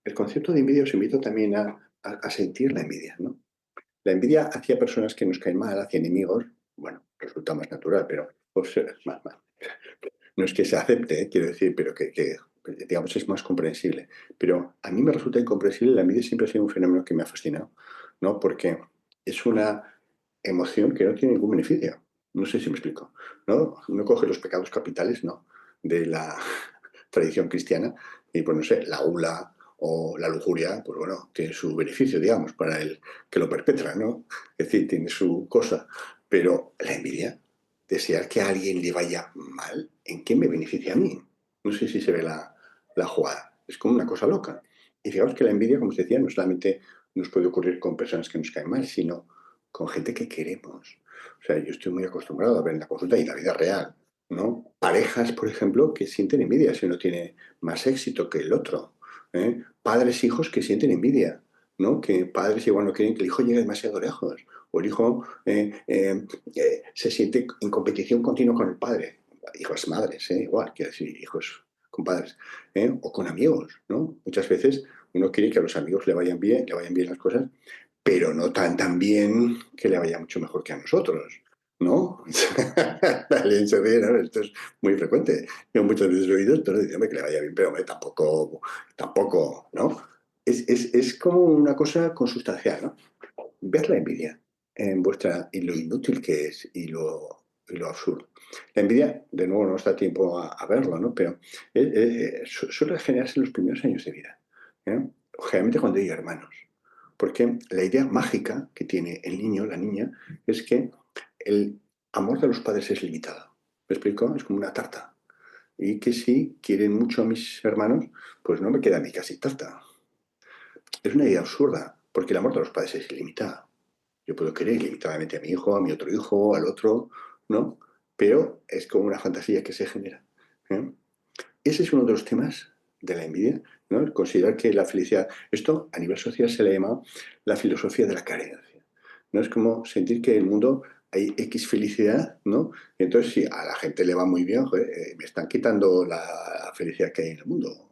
el concepto de envidia os invito también a sentir la envidia, ¿no? La envidia hacia personas que nos caen mal, hacia enemigos, bueno, resulta más natural, pero no es que se acepte, quiero decir, pero que, digamos, es más comprensible. Pero a mí me resulta incomprensible, la envidia siempre ha sido un fenómeno que me ha fascinado, ¿no? Porque es una emoción que no tiene ningún beneficio. No sé si me explico, ¿no? Uno coge los pecados capitales, ¿no? De la tradición cristiana y, pues no sé, la gula o la lujuria, pues bueno, tiene su beneficio, digamos, para el que lo perpetra, ¿no? Es decir, tiene su cosa. Pero la envidia, desear que a alguien le vaya mal, ¿en qué me beneficia a mí? No sé si se ve la jugada. Es como una cosa loca. Y fijaos que la envidia, como os decía, no solamente nos puede ocurrir con personas que nos caen mal, sino con gente que queremos. O sea, yo estoy muy acostumbrado a ver en la consulta y en la vida real, ¿no? Parejas, por ejemplo, que sienten envidia si uno tiene más éxito que el otro. Padres, hijos que sienten envidia, ¿no? Que padres igual no quieren que el hijo llegue demasiado lejos o el hijo se siente en competición continua con el padre. Hijos madres, igual, quiero decir, hijos con padres, o con amigos, ¿no? Muchas veces uno quiere que a los amigos le vayan bien las cosas, pero no tan bien que le vaya mucho mejor que a nosotros, ¿no? Alguien se ríe, ¿no? Esto es muy frecuente. Yo muchas veces he oído esto, ¿no? Diciendo que le vaya bien, pero hombre, tampoco, ¿no? Es como una cosa consustancial, ¿no? Ver la envidia en y lo inútil que es y lo absurdo. La envidia, de nuevo, no nos da tiempo a verlo, ¿no? Pero suele generarse en los primeros años de vida, ¿eh? Generalmente cuando hay hermanos. Porque la idea mágica que tiene el niño, la niña, es que el amor de los padres es limitado. ¿Me explico? Es como una tarta. Y que si quieren mucho a mis hermanos, pues no me queda ni casi tarta. Es una idea absurda, porque el amor de los padres es ilimitado. Yo puedo querer ilimitadamente a mi hijo, a mi otro hijo, al otro, ¿no? Pero es como una fantasía que se genera, ¿eh? Ese es uno de los temas de la envidia, ¿no? El considerar que la felicidad, esto a nivel social se le llama la filosofía de la carencia, ¿no? Es como sentir que en el mundo hay X felicidad, ¿no? Y entonces, si a la gente le va muy bien, joder, me están quitando la felicidad que hay en el mundo.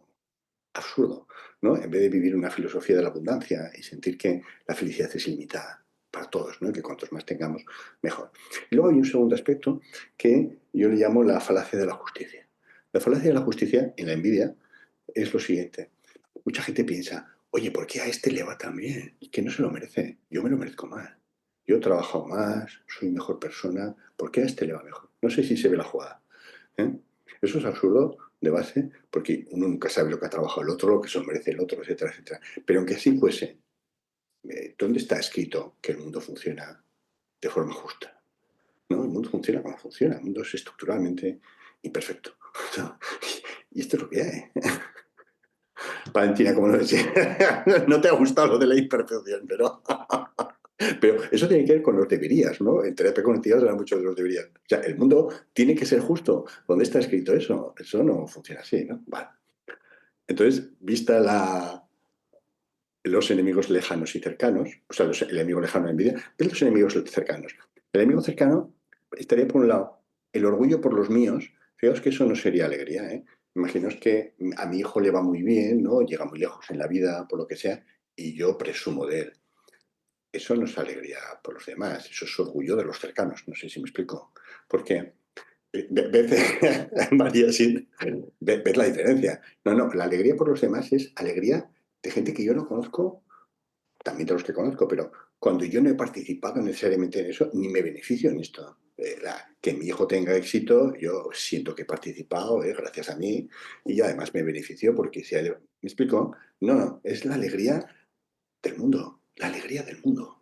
Absurdo, ¿no? En vez de vivir una filosofía de la abundancia y sentir que la felicidad es ilimitada para todos, ¿no? Que cuantos más tengamos, mejor. Y luego hay un segundo aspecto que yo le llamo la falacia de la justicia. La falacia de la justicia en la envidia es lo siguiente. Mucha gente piensa, oye, ¿por qué a este le va tan bien? Que no se lo merece. Yo me lo merezco más. Yo he trabajado más, soy mejor persona. ¿Por qué a este le va mejor? No sé si se ve la jugada, ¿eh? Eso es absurdo de base, porque uno nunca sabe lo que ha trabajado el otro, lo que se merece el otro, etcétera, etcétera. Pero aunque así fuese, ¿dónde está escrito que el mundo funciona de forma justa? No, el mundo funciona como funciona, el mundo es estructuralmente imperfecto. Y esto es lo que hay. Valentina, como no decía, no te ha gustado lo de la imperfección, pero eso tiene que ver con los deberías, ¿no? En terapia cognitiva se habla mucho de los deberías. O sea, el mundo tiene que ser justo. ¿Dónde está escrito eso? Eso no funciona así, ¿no? Vale. Entonces, vista los enemigos lejanos y cercanos, o sea, el enemigo lejano de envidia, de los enemigos cercanos. El enemigo cercano estaría, por un lado, el orgullo por los míos. Fijaos que eso no sería alegría, ¿eh? Imaginaos que a mi hijo le va muy bien, ¿no? Llega muy lejos en la vida, por lo que sea, y yo presumo de él. Eso no es alegría por los demás, eso es orgullo de los cercanos. No sé si me explico. Porque María, sí, ves la diferencia. No, la alegría por los demás es alegría de gente que yo no conozco, también de los que conozco, pero cuando yo no he participado necesariamente en eso, ni me beneficio en esto. Que mi hijo tenga éxito, yo siento que he participado, gracias a mí, y además me beneficio porque si ¿me explico? No, es la alegría del mundo, la alegría del mundo.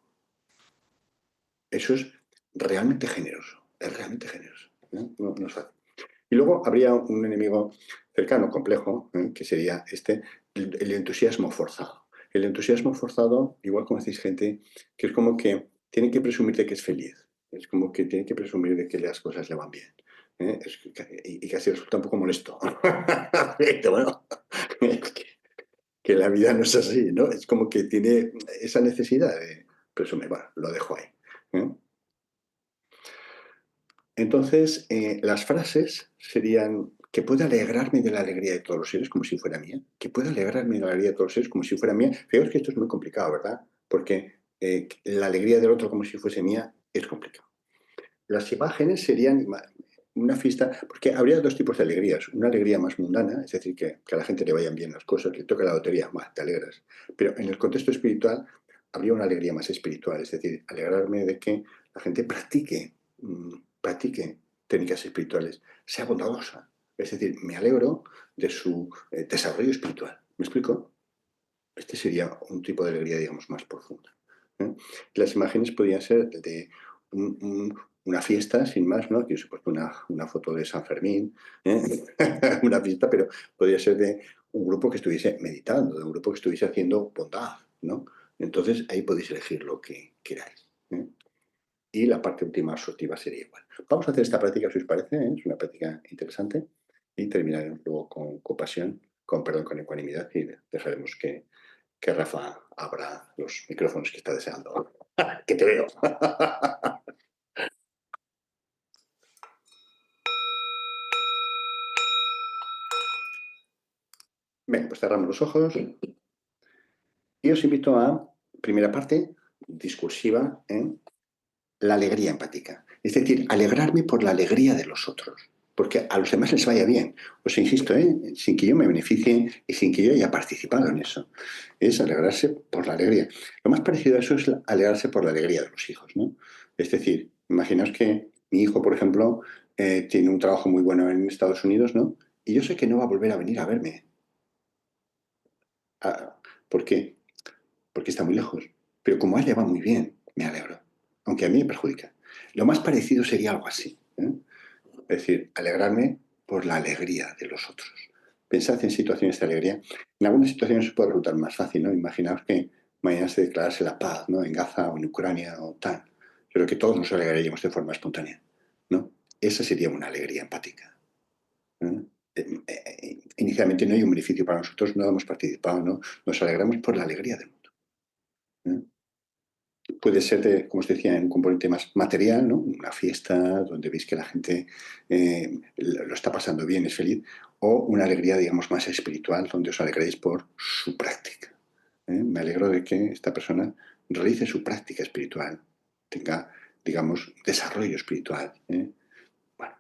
Eso es realmente generoso, es realmente generoso. No es fácil. Y luego habría un enemigo cercano, complejo, que sería el entusiasmo forzado. El entusiasmo forzado, igual conocéis gente que es como que tiene que presumir de que es feliz, es como que tiene que presumir de que las cosas le van bien. Y casi resulta un poco molesto. Pero bueno, que la vida no es así, ¿no? Es como que tiene esa necesidad de presumir. Bueno, lo dejo ahí. ¿eh? Entonces, las frases serían que pueda alegrarme de la alegría de todos los seres como si fuera mía, que pueda alegrarme de la alegría de todos los seres como si fuera mía. Fijaos que esto es muy complicado, ¿verdad? Porque la alegría del otro como si fuese mía es complicado. Las imágenes serían una fiesta, porque habría dos tipos de alegrías. Una alegría más mundana, es decir, que a la gente le vayan bien las cosas, le toca la lotería, te alegras. Pero en el contexto espiritual habría una alegría más espiritual, es decir, alegrarme de que la gente practique técnicas espirituales, sea bondadosa. Es decir, me alegro de su desarrollo espiritual. ¿Me explico? Este sería un tipo de alegría, digamos, más profunda. ¿eh? Las imágenes podrían ser de una fiesta, sin más, ¿no? Aquí os he puesto una foto de San Fermín, ¿eh? una fiesta, pero podría ser de un grupo que estuviese meditando, de un grupo que estuviese haciendo bondad, ¿no? Entonces ahí podéis elegir lo que queráis. Y la parte última absortiva sería igual. Vamos a hacer esta práctica, si os parece, es una práctica interesante, y terminaremos luego con compasión, con ecuanimidad, y dejaremos que Rafa abra los micrófonos que está deseando. ¡Que te veo! Venga, pues cerramos los ojos y os invito a, primera parte, discursiva, la alegría empática. Es decir, alegrarme por la alegría de los otros. Porque a los demás les vaya bien. Os insisto, sin que yo me beneficie y sin que yo haya participado en eso. Es alegrarse por la alegría. Lo más parecido a eso es alegrarse por la alegría de los hijos, ¿no? Es decir, imaginaos que mi hijo, por ejemplo, tiene un trabajo muy bueno en Estados Unidos, ¿no? Y yo sé que no va a volver a venir a verme. Ah, ¿por qué? Porque está muy lejos. Pero como a él le va muy bien, me alegro. Aunque a mí me perjudica. Lo más parecido sería algo así. Es decir, alegrarme por la alegría de los otros. Pensad en situaciones de alegría. En algunas situaciones puede resultar más fácil, ¿no? Imaginaos que mañana se declarase la paz, ¿no? En Gaza o en Ucrania o tal. Pero que todos nos alegraríamos de forma espontánea, ¿no? Esa sería una alegría empática. ¿eh? Inicialmente no hay un beneficio para nosotros, no hemos participado, ¿no? Nos alegramos por la alegría del mundo. ¿eh? Puede ser, como os decía, en un componente más material, ¿no? Una fiesta donde veis que la gente lo está pasando bien, es feliz, o una alegría, digamos, más espiritual, donde os alegréis por su práctica. Me alegro de que esta persona realice su práctica espiritual, tenga, digamos, desarrollo espiritual. Bueno,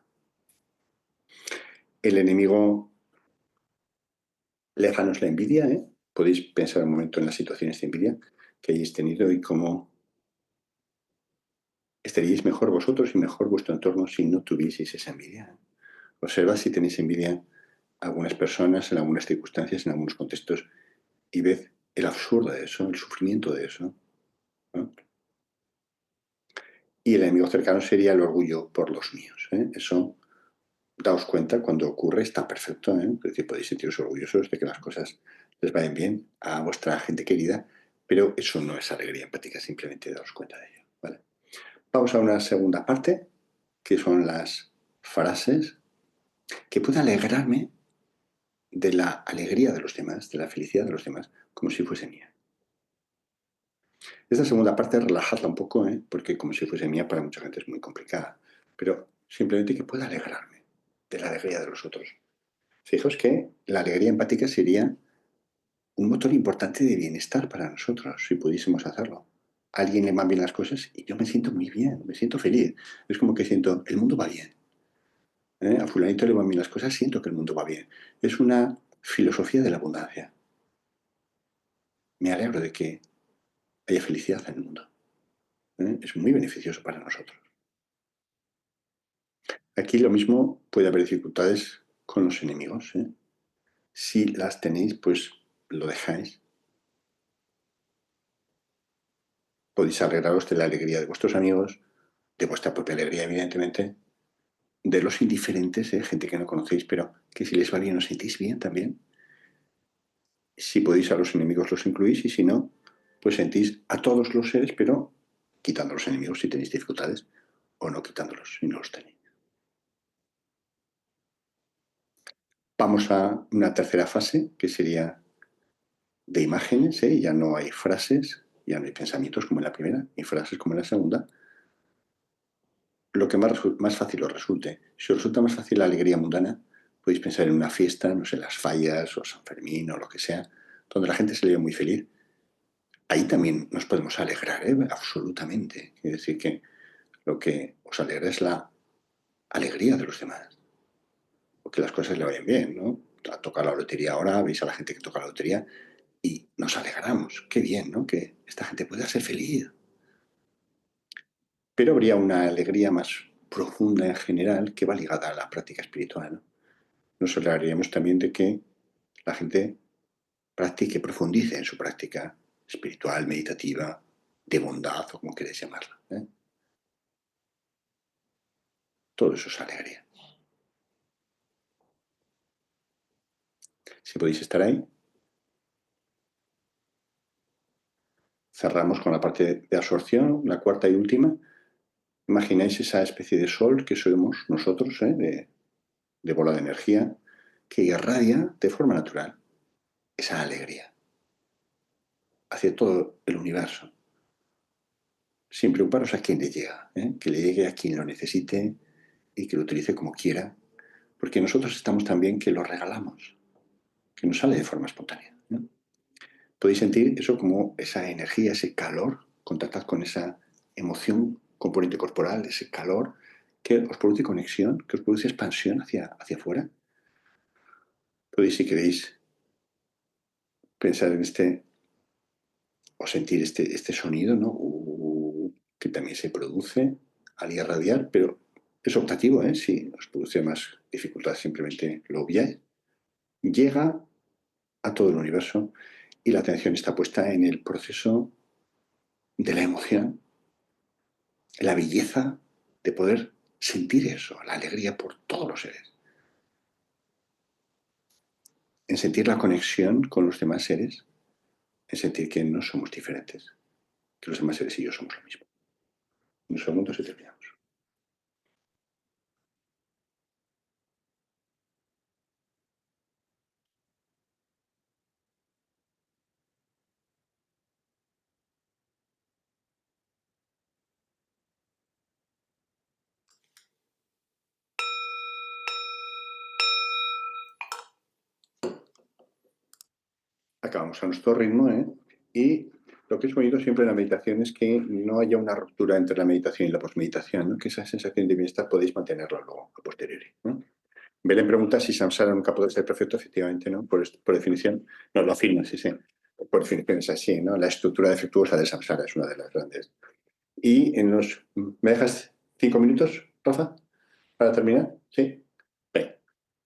el enemigo lejano es la envidia. Podéis pensar un momento en las situaciones de envidia que hayáis tenido y cómo estaríais mejor vosotros y mejor vuestro entorno si no tuvieseis esa envidia. Observad si tenéis envidia a algunas personas, en algunas circunstancias, en algunos contextos, y ved el absurdo de eso, el sufrimiento de eso. ¿no? Y el enemigo cercano sería el orgullo por los míos. Eso, daos cuenta, cuando ocurre está perfecto. Es decir, podéis sentiros orgullosos de que las cosas les vayan bien a vuestra gente querida, pero eso no es alegría empática, simplemente daos cuenta de ello. ¿vale? Vamos a una segunda parte, que son las frases que pueda alegrarme de la alegría de los demás, de la felicidad de los demás, como si fuese mía. Esta segunda parte, relajadla un poco, porque como si fuese mía para mucha gente es muy complicada, pero simplemente que pueda alegrarme de la alegría de los otros. Fijaos que la alegría empática sería un motor importante de bienestar para nosotros, si pudiésemos hacerlo. A alguien le van bien las cosas y yo me siento muy bien, me siento feliz. Es como que siento, el mundo va bien. A fulanito le van bien las cosas, siento que el mundo va bien. Es una filosofía de la abundancia. Me alegro de que haya felicidad en el mundo. Es muy beneficioso para nosotros. Aquí lo mismo, puede haber dificultades con los enemigos. Si las tenéis, pues lo dejáis. Podéis alegraros de la alegría de vuestros amigos, de vuestra propia alegría, evidentemente, de los indiferentes, gente que no conocéis, pero que si les va bien os sentís bien también. Si podéis a los enemigos los incluís y si no, pues sentís a todos los seres, pero quitando los enemigos si tenéis dificultades o no quitándolos si no los tenéis. Vamos a una tercera fase que sería de imágenes, ya no hay frases, ya no hay pensamientos como en la primera, ni frases como en la segunda. Lo que más fácil os resulte. Si os resulta más fácil la alegría mundana, podéis pensar en una fiesta, no sé, las fallas o San Fermín o lo que sea, donde la gente se le ve muy feliz. Ahí también nos podemos alegrar, absolutamente. Quiere decir que lo que os alegra es la alegría de los demás, o que las cosas le vayan bien, ¿no? Toca la lotería ahora, veis a la gente que toca la lotería y nos alegramos. Qué bien, ¿no? Que esta gente pueda ser feliz. Pero habría una alegría más profunda en general que va ligada a la práctica espiritual, ¿no? Nos alegraríamos también de que la gente practique, profundice en su práctica espiritual, meditativa, de bondad o como queréis llamarla. Todo eso es alegría. Si podéis estar ahí, cerramos con la parte de absorción, la cuarta y última. Imagináis esa especie de sol que somos nosotros, de bola de energía, que irradia de forma natural esa alegría hacia todo el universo, sin preocuparos a quién le llega, que le llegue a quien lo necesite y que lo utilice como quiera, porque nosotros estamos también que lo regalamos, que nos sale de forma espontánea, ¿no? Podéis sentir eso como esa energía, ese calor, contactad con esa emoción, componente corporal, ese calor que os produce conexión, que os produce expansión hacia afuera. Podéis, si queréis, pensar en o sentir este sonido, ¿no? Que también se produce al irradiar, pero es optativo, si os produce más dificultad simplemente lo obviáis. Llega a todo el universo y la atención está puesta en el proceso de la emoción, la belleza de poder sentir eso, la alegría por todos los seres, en sentir la conexión con los demás seres, en sentir que no somos diferentes, que los demás seres y yo somos lo mismo. En un segundo se terminamos. Acabamos a nuestro ritmo, y lo que es bonito siempre en la meditación es que no haya una ruptura entre la meditación y la posmeditación, ¿no? Que esa sensación de bienestar podéis mantenerla luego, a posteriori, ¿no? Belén pregunta si samsara nunca puede ser perfecto, efectivamente, ¿no? Por definición, no lo afirma, sí, sí. Por definición es así, ¿no? La estructura defectuosa del samsara es una de las grandes. Y ¿me dejas 5 minutos, Rafa, para terminar? Sí. Bien.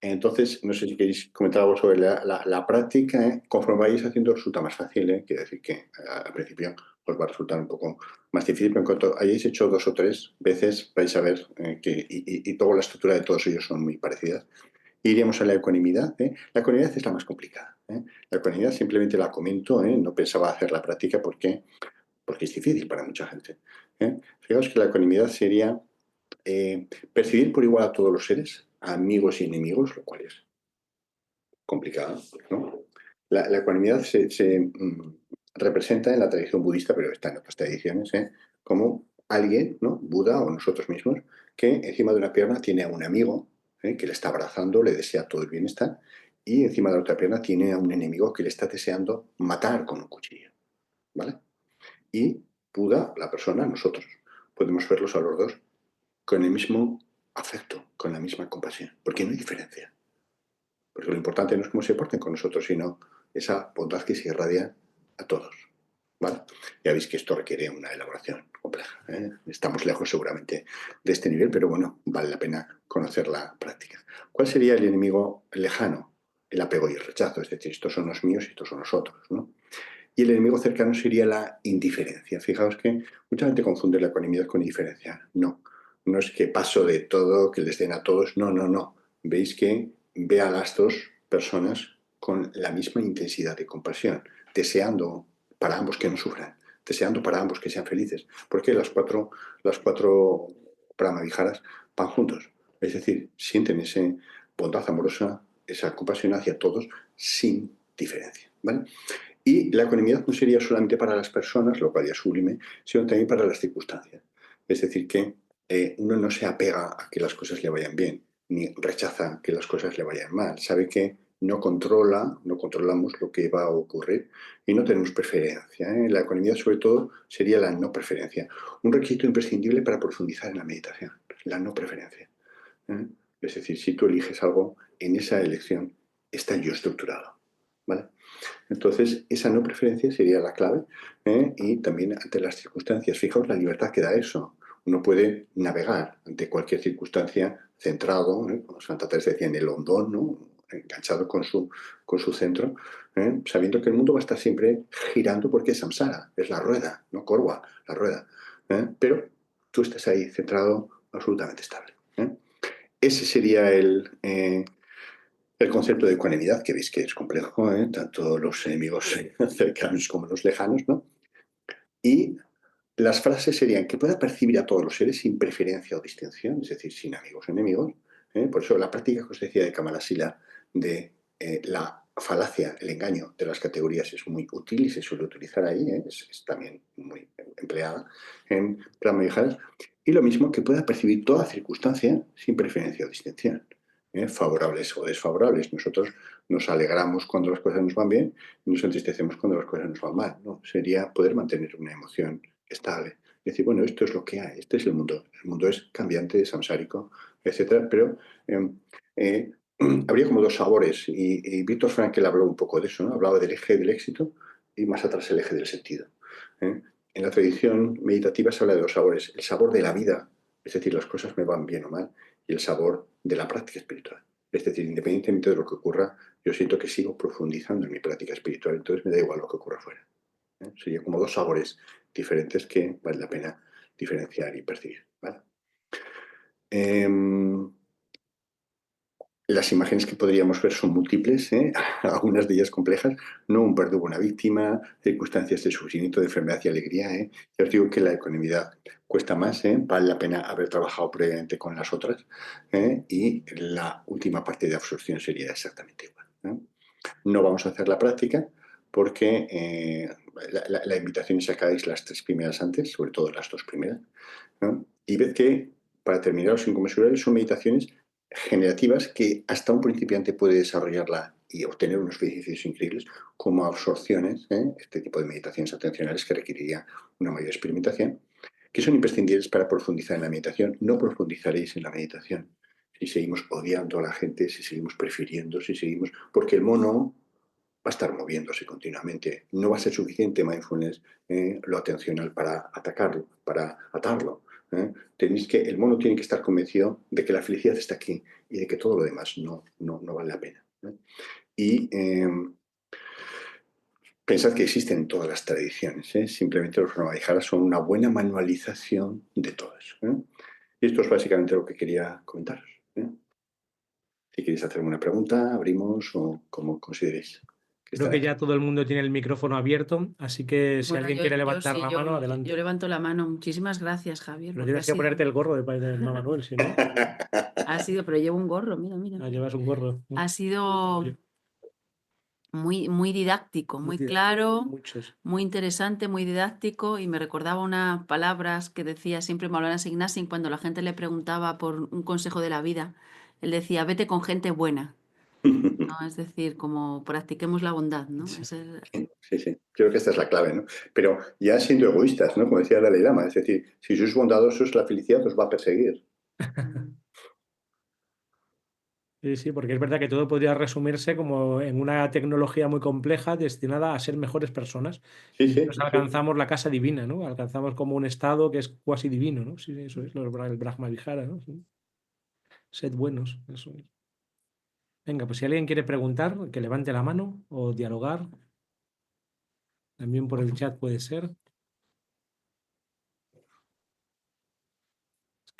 Entonces, no sé si queréis comentar algo sobre la práctica, conforme vais haciendo resulta más fácil, quiere decir que al principio os va a resultar un poco más difícil, pero en cuanto hayáis hecho 2 o 3 veces vais a ver que y toda la estructura de todos ellos son muy parecidas. Iríamos a la ecuanimidad. La ecuanimidad es la más complicada. La ecuanimidad simplemente la comento, no pensaba hacer la práctica porque es difícil para mucha gente. Fijaos que la ecuanimidad sería percibir por igual a todos los seres, a amigos y enemigos, lo cual es complicado, ¿no? La ecuanimidad se representa en la tradición budista, pero está en otras tradiciones, como alguien, ¿no? Buda o nosotros mismos, que encima de una pierna tiene a un amigo que le está abrazando, le desea todo el bienestar, y encima de la otra pierna tiene a un enemigo que le está deseando matar con un cuchillo, ¿vale? Y Buda, la persona, nosotros, podemos verlos a los dos con el mismo afecto, con la misma compasión, porque no hay diferencia. Porque lo importante no es cómo se porten con nosotros, sino esa bondad que se irradia a todos, ¿vale? Ya veis que esto requiere una elaboración compleja, Estamos lejos seguramente de este nivel, pero bueno, vale la pena conocer la práctica. ¿Cuál sería el enemigo lejano? El apego y el rechazo, es decir, estos son los míos y estos son los otros, ¿no? Y el enemigo cercano sería la indiferencia. Fijaos que mucha gente confunde la ecuanimidad con indiferencia. No. no es que paso de todo, que les den a todos, no. Veis que ve a las dos personas con la misma intensidad de compasión, deseando para ambos que no sufran, deseando para ambos que sean felices, porque las cuatro Brahmaviharas van juntos, es decir, sienten esa bondad amorosa, esa compasión hacia todos sin diferencia, ¿vale? Y la ecuanimidad no sería solamente para las personas, lo cual ya es sublime, sino también para las circunstancias. Es decir, que uno no se apega a que las cosas le vayan bien, ni rechaza que las cosas le vayan mal. Sabe que no controlamos lo que va a ocurrir y no tenemos preferencia. La ecuanimidad, sobre todo, sería la no preferencia. Un requisito imprescindible para profundizar en la meditación, la no preferencia. ¿eh? Es decir, si tú eliges algo, en esa elección está yo estructurado. ¿Vale? Entonces, esa no preferencia sería la clave, y también ante las circunstancias. Fijaos la libertad que da eso. Uno puede navegar ante cualquier circunstancia centrado, como Santa Teresa decía, en el hondón, ¿no? Enganchado con su centro, sabiendo que el mundo va a estar siempre girando porque es samsara, es la rueda, no corva, la rueda. Pero tú estás ahí centrado, absolutamente estable. Ese sería el concepto de ecuanimidad, que veis que es complejo, tanto los enemigos cercanos como los lejanos, ¿no? Y las frases serían que pueda percibir a todos los seres sin preferencia o distinción, es decir, sin amigos o enemigos. Por eso la práctica que os decía de Kamalasila, de la falacia, el engaño de las categorías es muy útil y se suele utilizar ahí, es también muy empleada en Brahmaviharas. Y lo mismo que pueda percibir toda circunstancia sin preferencia o distinción. Favorables o desfavorables. Nosotros nos alegramos cuando las cosas nos van bien y nos entristecemos cuando las cosas nos van mal. ¿No? Sería poder mantener una emoción estable. Decir, bueno, esto es lo que hay, este es el mundo. El mundo es cambiante, samsárico, etc. Pero habría como dos sabores y Víctor Frankl habló un poco de eso, ¿no? Hablaba del eje del éxito y más atrás el eje del sentido. En la tradición meditativa se habla de dos sabores. El sabor de la vida, es decir, las cosas me van bien o mal, y el sabor de la práctica espiritual. Es decir, independientemente de lo que ocurra, yo siento que sigo profundizando en mi práctica espiritual, entonces me da igual lo que ocurra afuera. Sería como dos sabores diferentes que vale la pena diferenciar y percibir. ¿Vale? Las imágenes que podríamos ver son múltiples, algunas de ellas complejas, no un verdugo, una víctima, circunstancias de sufrimiento, de enfermedad y alegría. Ya os digo que la ecuanimidad cuesta más, vale la pena haber trabajado previamente con las otras, y la última parte de absorción sería exactamente igual. No vamos a hacer la práctica porque la invitación es a que hagáis las 3 primeras antes, sobre todo las 2 primeras, ¿no? Y ved que, para terminar, los inconmensurables son meditaciones generativas que hasta un principiante puede desarrollarla y obtener unos beneficios increíbles, como absorciones, este tipo de meditaciones atencionales que requeriría una mayor experimentación, que son imprescindibles para profundizar en la meditación. No profundizaréis en la meditación si seguimos odiando a la gente, si seguimos prefiriendo, si seguimos... Porque el mono va a estar moviéndose continuamente. No va a ser suficiente mindfulness, lo atencional para atacarlo, para atarlo. El mono tiene que estar convencido de que la felicidad está aquí y de que todo lo demás no vale la pena. Y pensad que existen todas las tradiciones. Simplemente los Brahmaviharas son una buena manualización de todo eso. Y esto es básicamente lo que quería comentaros. Si queréis hacer alguna pregunta, abrimos o como consideréis. Creo que ya todo el mundo tiene el micrófono abierto, así que si Bueno, alguien quiere levantar sí, la mano, adelante. yo levanto la mano. Muchísimas gracias, Javier. Pero porque tienes que ponerte el gorro de Mamá Manuel, si no. pero llevo un gorro, mira. Llevas un gorro. Ha sido muy didáctico, muy claro, Muchos. muy interesante, muy didáctico, y me recordaba unas palabras que decía siempre Maulana Signasin cuando la gente le preguntaba por un consejo de la vida. Él decía, vete con gente buena. ¿No? Es decir, como practiquemos la bondad, ¿no? Sí. Sí. Creo que esta es la clave, ¿no? Pero ya siendo egoístas, ¿no? Como decía el Dalai Lama, es decir, si sois bondadosos, la felicidad os va a perseguir. Sí, porque es verdad que todo podría resumirse como en una tecnología muy compleja destinada a ser mejores personas. Sí. Entonces alcanzamos la casa divina, ¿no? Alcanzamos como un estado que es cuasi divino, ¿no? Sí, eso es, el Brahma-vihara, ¿no? Sí. Sed buenos, eso es. Venga, pues si alguien quiere preguntar, que levante la mano o dialogar. También por el chat puede ser.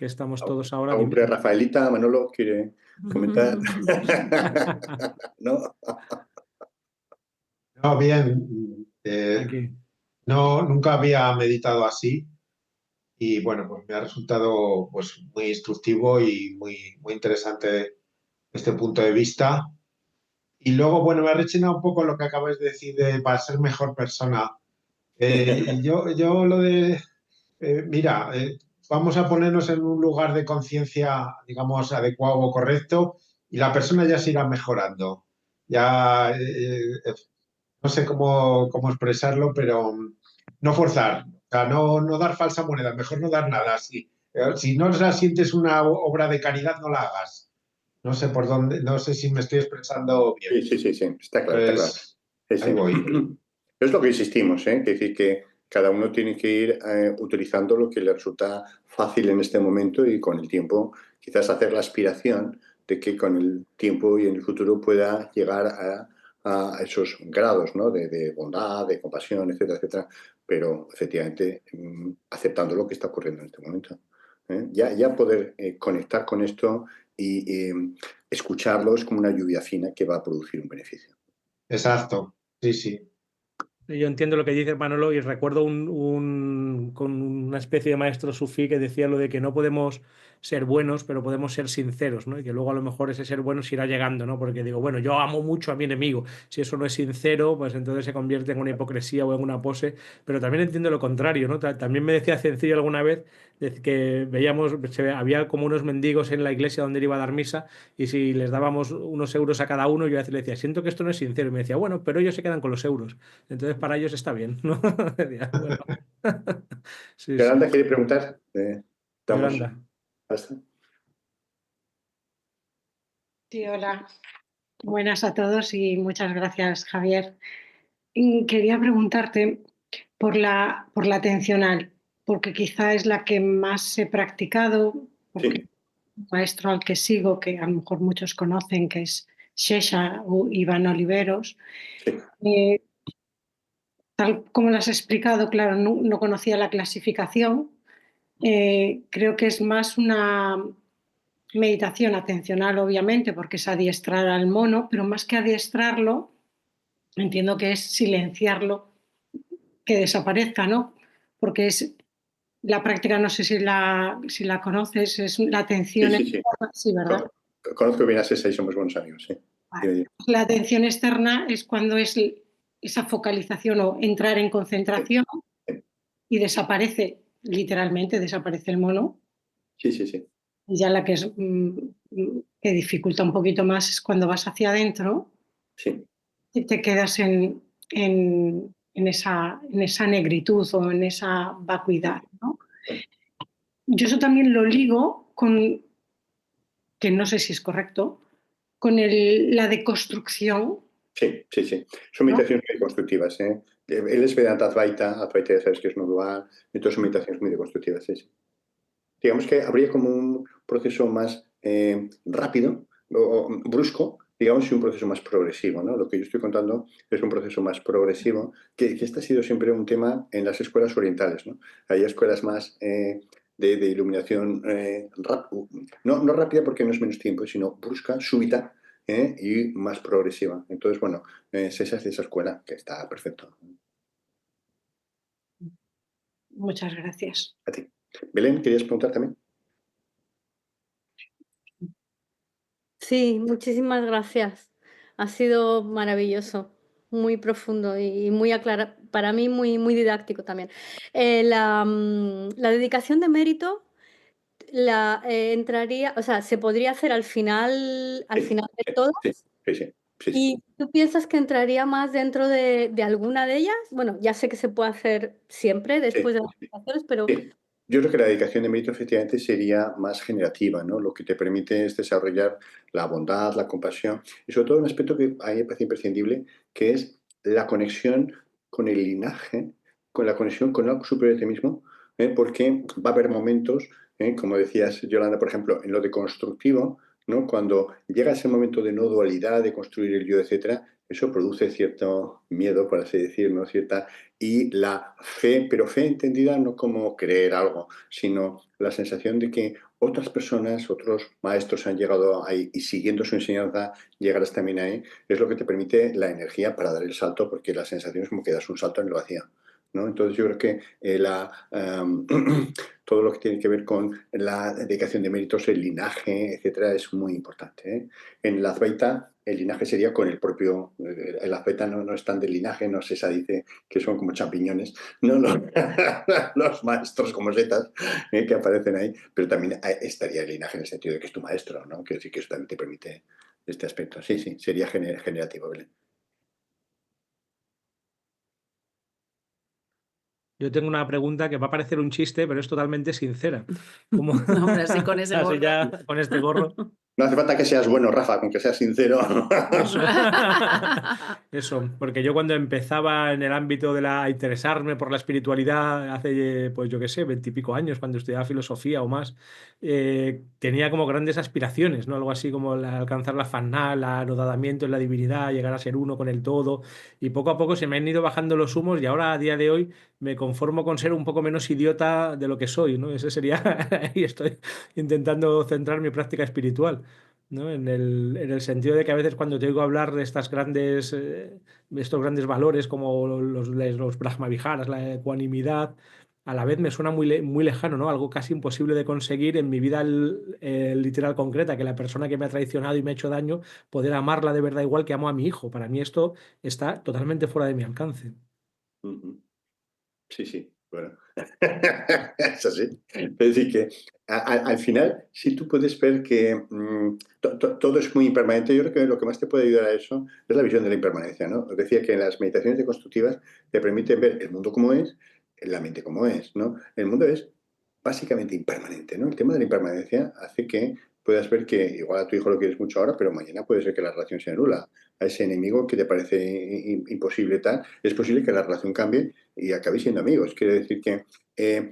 que estamos todos ahora ¿Algún viviendo. Rafaelita, Manolo, quiere comentar? ¿No? No, bien. Aquí. No, nunca había meditado así y bueno, pues me ha resultado pues muy instructivo y muy interesante este punto de vista. Y luego, bueno, me ha rechinado un poco lo que acabas de decir de para ser mejor persona. Y yo lo de, mira, vamos a ponernos en un lugar de conciencia, digamos, adecuado o correcto y la persona ya se irá mejorando. Ya, no sé cómo expresarlo, pero no forzar, o sea, no dar falsa moneda, mejor no dar nada. Si no la sientes una obra de caridad, no la hagas. No sé por dónde, no sé si me estoy expresando bien. Sí, está claro, está claro. Pues Sí, sí. ahí voy. Es lo que insistimos, ¿eh? Que decir que cada uno tiene que ir utilizando lo que le resulta fácil en este momento y con el tiempo quizás hacer la aspiración de que con el tiempo y en el futuro pueda llegar a esos grados, ¿no? De bondad, de compasión, etcétera, etcétera, pero efectivamente aceptando lo que está ocurriendo en este momento. Ya poder conectar con esto y escucharlo es como una lluvia fina que va a producir un beneficio. Exacto, sí, sí. Yo entiendo lo que dice Manolo y recuerdo con una especie de maestro sufí que decía lo de que no podemos ser buenos, pero podemos ser sinceros, ¿no? Y que luego a lo mejor ese ser bueno se irá llegando, ¿no? Porque digo, bueno, yo amo mucho a mi enemigo. Si eso no es sincero, pues entonces se convierte en una hipocresía o en una pose. Pero también entiendo lo contrario, ¿no? También me decía Sencillo alguna vez que veíamos, había como unos mendigos en la iglesia donde él iba a dar misa y si les dábamos unos euros a cada uno, yo a veces le decía, siento que esto no es sincero. Y me decía, bueno, pero ellos se quedan con los euros. Entonces para ellos está bien, ¿no? Bueno. Sí, sí. Yolanda quiere preguntar. ¿Damos Yolanda. basta? Sí, hola. Buenas a todos y muchas gracias, Javier. Quería preguntarte por la atencional, porque quizá es la que más he practicado, porque Sí, un maestro al que sigo, que a lo mejor muchos conocen, que es Shesha o Iván Oliveros. sí. Eh, Tal como lo has explicado, claro, no conocía la clasificación. Creo que es más una meditación atencional, obviamente, porque es adiestrar al mono, pero más que adiestrarlo, entiendo que es silenciarlo, que desaparezca, ¿no? Porque es la práctica, no sé si la conoces, es la atención Sí. externa, sí, ¿verdad? Conozco bien a César y somos buenos amigos, sí. Vale. La atención externa es cuando es esa focalización o entrar en concentración Sí. y desaparece, literalmente, desaparece el mono. Sí. Y ya la que es que dificulta un poquito más es cuando vas hacia adentro Sí. y te quedas en esa negritud o en esa vacuidad, ¿no? Yo eso también lo ligo con, que no sé si es correcto, con la deconstrucción, Sí. Son ¿no? meditaciones muy constructivas, ¿eh? Él es Vedanta Advaita ya sabes que es no dual, entonces son meditaciones muy deconstructivas, sí. Digamos que habría como un proceso más rápido o brusco, digamos, y un proceso más progresivo, ¿no? Lo que yo estoy contando es un proceso más progresivo, que este ha sido siempre un tema en las escuelas orientales, ¿no? Hay escuelas más de iluminación no rápida porque no es menos tiempo, sino brusca, súbita y más progresiva. Entonces, bueno, esa es de esa escuela, que está perfecto. Muchas gracias. A ti. Belén, ¿querías preguntar también? Sí, muchísimas gracias. Ha sido maravilloso, muy profundo y muy para mí muy didáctico también. La dedicación de mérito entraría, o sea, se podría hacer al Sí, final de todas. sí. ¿Y tú piensas que entraría más dentro de alguna de ellas? Bueno, ya sé que se puede hacer siempre después de las meditaciones, pero Sí. Yo creo que la dedicación de mérito efectivamente sería más generativa, ¿no? Lo que te permite es desarrollar la bondad, la compasión y sobre todo un aspecto que a mí me parece imprescindible, que es la conexión con el linaje, con la conexión con algo superior de ti mismo, porque va a haber momentos, como decías Yolanda, por ejemplo, en lo de constructivo, ¿no? Cuando llega ese momento de no dualidad, de construir el yo, etcétera, eso produce cierto miedo, por así decirlo, cierta y la fe, pero fe entendida no como creer algo, sino la sensación de que otras personas, otros maestros han llegado ahí y siguiendo su enseñanza llegarás también ahí, es lo que te permite la energía para dar el salto, porque la sensación es como que das un salto en el vacío, ¿no? Entonces yo creo que todo lo que tiene que ver con la dedicación de méritos, el linaje, etcétera, es muy importante, ¿eh? En la Advaita, el linaje sería con el propio. El Advaita no es tan de linaje, no se dice que son como champiñones, no, los maestros como setas que aparecen ahí, pero también estaría el linaje en el sentido de que es tu maestro, ¿no? Que sí que eso también te permite este aspecto. Sí, sí, sería generativo, Belén. Yo tengo una pregunta que va a parecer un chiste, pero es totalmente sincera. ¿Cómo? Hombre, así con ese Así gorro. ya, con este gorro. No hace falta que seas bueno, Rafa, con que seas sincero. Eso. Eso, porque yo cuando empezaba en el ámbito de a interesarme por la espiritualidad hace, pues yo qué sé, 20 y pico años, cuando estudiaba filosofía o más, tenía como grandes aspiraciones, ¿no? Algo así como alcanzar la faná, el anodamiento en la divinidad, llegar a ser uno con el todo, y poco a poco se me han ido bajando los humos y ahora a día de hoy me conformo con ser un poco menos idiota de lo que soy, ¿no? Ese sería, y estoy intentando centrar mi práctica espiritual, ¿no? En el sentido de que a veces cuando te oigo hablar de estos grandes valores como los Brahmaviharas, la ecuanimidad, a la vez me suena muy lejano, ¿no? Algo casi imposible de conseguir en mi vida literal concreta, que la persona que me ha traicionado y me ha hecho daño, poder amarla de verdad igual que amo a mi hijo. Para mí esto está totalmente fuera de mi alcance. Ujú. Sí, sí, bueno. Es así. Es decir, que al final, si tú puedes ver que todo es muy impermanente, yo creo que lo que más te puede ayudar a eso es la visión de la impermanencia, ¿no? Os decía que en las meditaciones deconstructivas te permiten ver el mundo como es, la mente como es, ¿no? El mundo es básicamente impermanente, ¿no? El tema de la impermanencia hace que puedas ver que igual a tu hijo lo quieres mucho ahora, pero mañana puede ser que la relación se anula. A ese enemigo que te parece imposible tal, es posible que la relación cambie y acabéis siendo amigos. Quiere decir que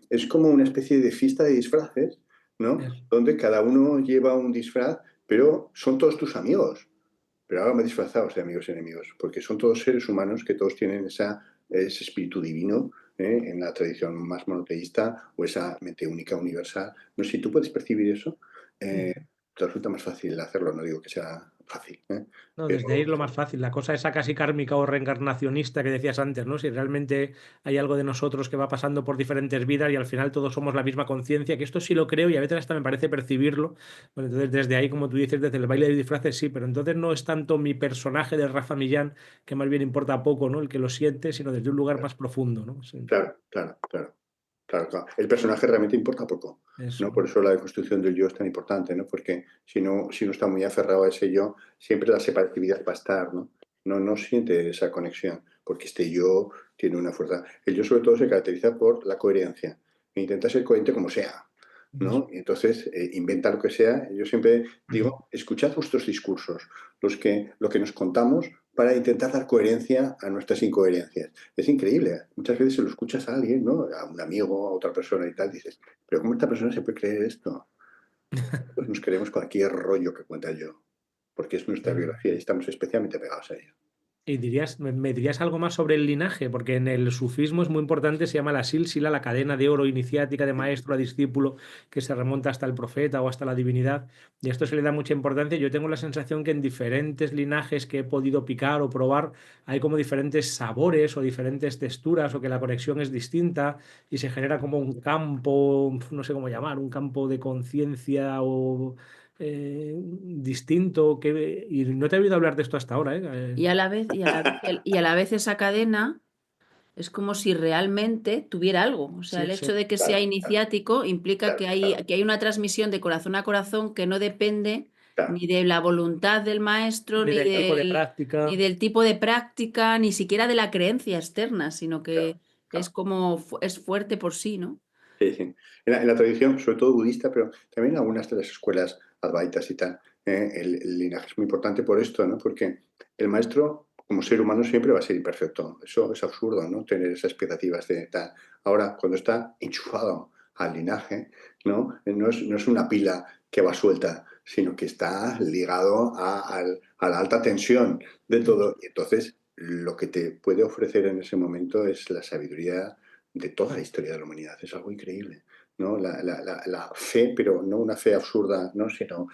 es como una especie de fiesta de disfraces, ¿no? Eso. Donde cada uno lleva un disfraz, pero son todos tus amigos. Pero hágame disfrazados de amigos y enemigos, porque son todos seres humanos que todos tienen ese espíritu divino, en la tradición más monoteísta, o esa mente única universal. No sé si tú puedes percibir eso, Sí. te resulta más fácil hacerlo, no digo que sea fácil, No, desde ahí pero es lo más fácil. La cosa esa casi kármica o reencarnacionista que decías antes, ¿no? Si realmente hay algo de nosotros que va pasando por diferentes vidas y al final todos somos la misma conciencia, que esto sí lo creo y a veces hasta me parece percibirlo. Bueno, entonces desde ahí, como tú dices, desde el baile de disfraces, sí, pero entonces no es tanto mi personaje de Rafa Millán, que más bien importa poco, ¿no? El que lo siente, sino desde un lugar más profundo, ¿no? Sí, claro, claro, claro. Claro, claro. El personaje realmente importa poco, eso. ¿no? Por eso la deconstrucción del yo es tan importante, ¿no? Porque si uno está muy aferrado a ese yo, siempre la separatividad va a estar, ¿no? No siente esa conexión, porque este yo tiene una fuerza. El yo sobre todo se caracteriza por la coherencia. E intenta ser coherente como sea, Eso. ¿no? Y entonces inventa lo que sea. Yo siempre Ujú. digo, escuchad vuestros discursos, lo que nos contamos para intentar dar coherencia a nuestras incoherencias. Es increíble. Muchas veces se lo escuchas a alguien, ¿no? A un amigo, a otra persona y tal, dices, pero ¿cómo esta persona se puede creer esto? Pues nos creemos cualquier rollo que cuenta yo, porque es nuestra biografía y estamos especialmente pegados a ella. Y me dirías algo más sobre el linaje, porque en el sufismo es muy importante, se llama la sílsila, la cadena de oro iniciática de maestro a discípulo, que se remonta hasta el profeta o hasta la divinidad, y a esto se le da mucha importancia. Yo tengo la sensación que en diferentes linajes que he podido picar o probar, hay como diferentes sabores o diferentes texturas, o que la conexión es distinta y se genera como un campo, no sé cómo llamar, un campo de conciencia o distinto. Y no te he oído hablar de esto hasta ahora, ¿eh? Y a la vez, y a la vez esa cadena es como si realmente tuviera algo. O sea, Sí, el sí, hecho de que sea Claro, iniciático implica claro, claro, que hay una transmisión de corazón a corazón que no depende claro. ni de la voluntad del maestro, ni del tipo de ni práctica. del tipo de práctica, ni siquiera de la creencia externa, sino Claro, que es claro. como es fuerte por sí, ¿no? Sí, sí. En la tradición, sobre todo budista, pero también en algunas de las escuelas advaitas y tal, el linaje es muy importante por esto, ¿no? Porque el maestro, como ser humano, siempre va a ser imperfecto. Eso es absurdo, ¿no? Tener esas expectativas de tal. Ahora, cuando está enchufado al linaje, ¿no? No es una pila que va suelta, sino que está ligado a la alta tensión de todo. Y entonces, lo que te puede ofrecer en ese momento es la sabiduría de toda la historia de la humanidad. Es algo increíble. ¿no? La fe, pero no una fe absurda, ¿no? Sino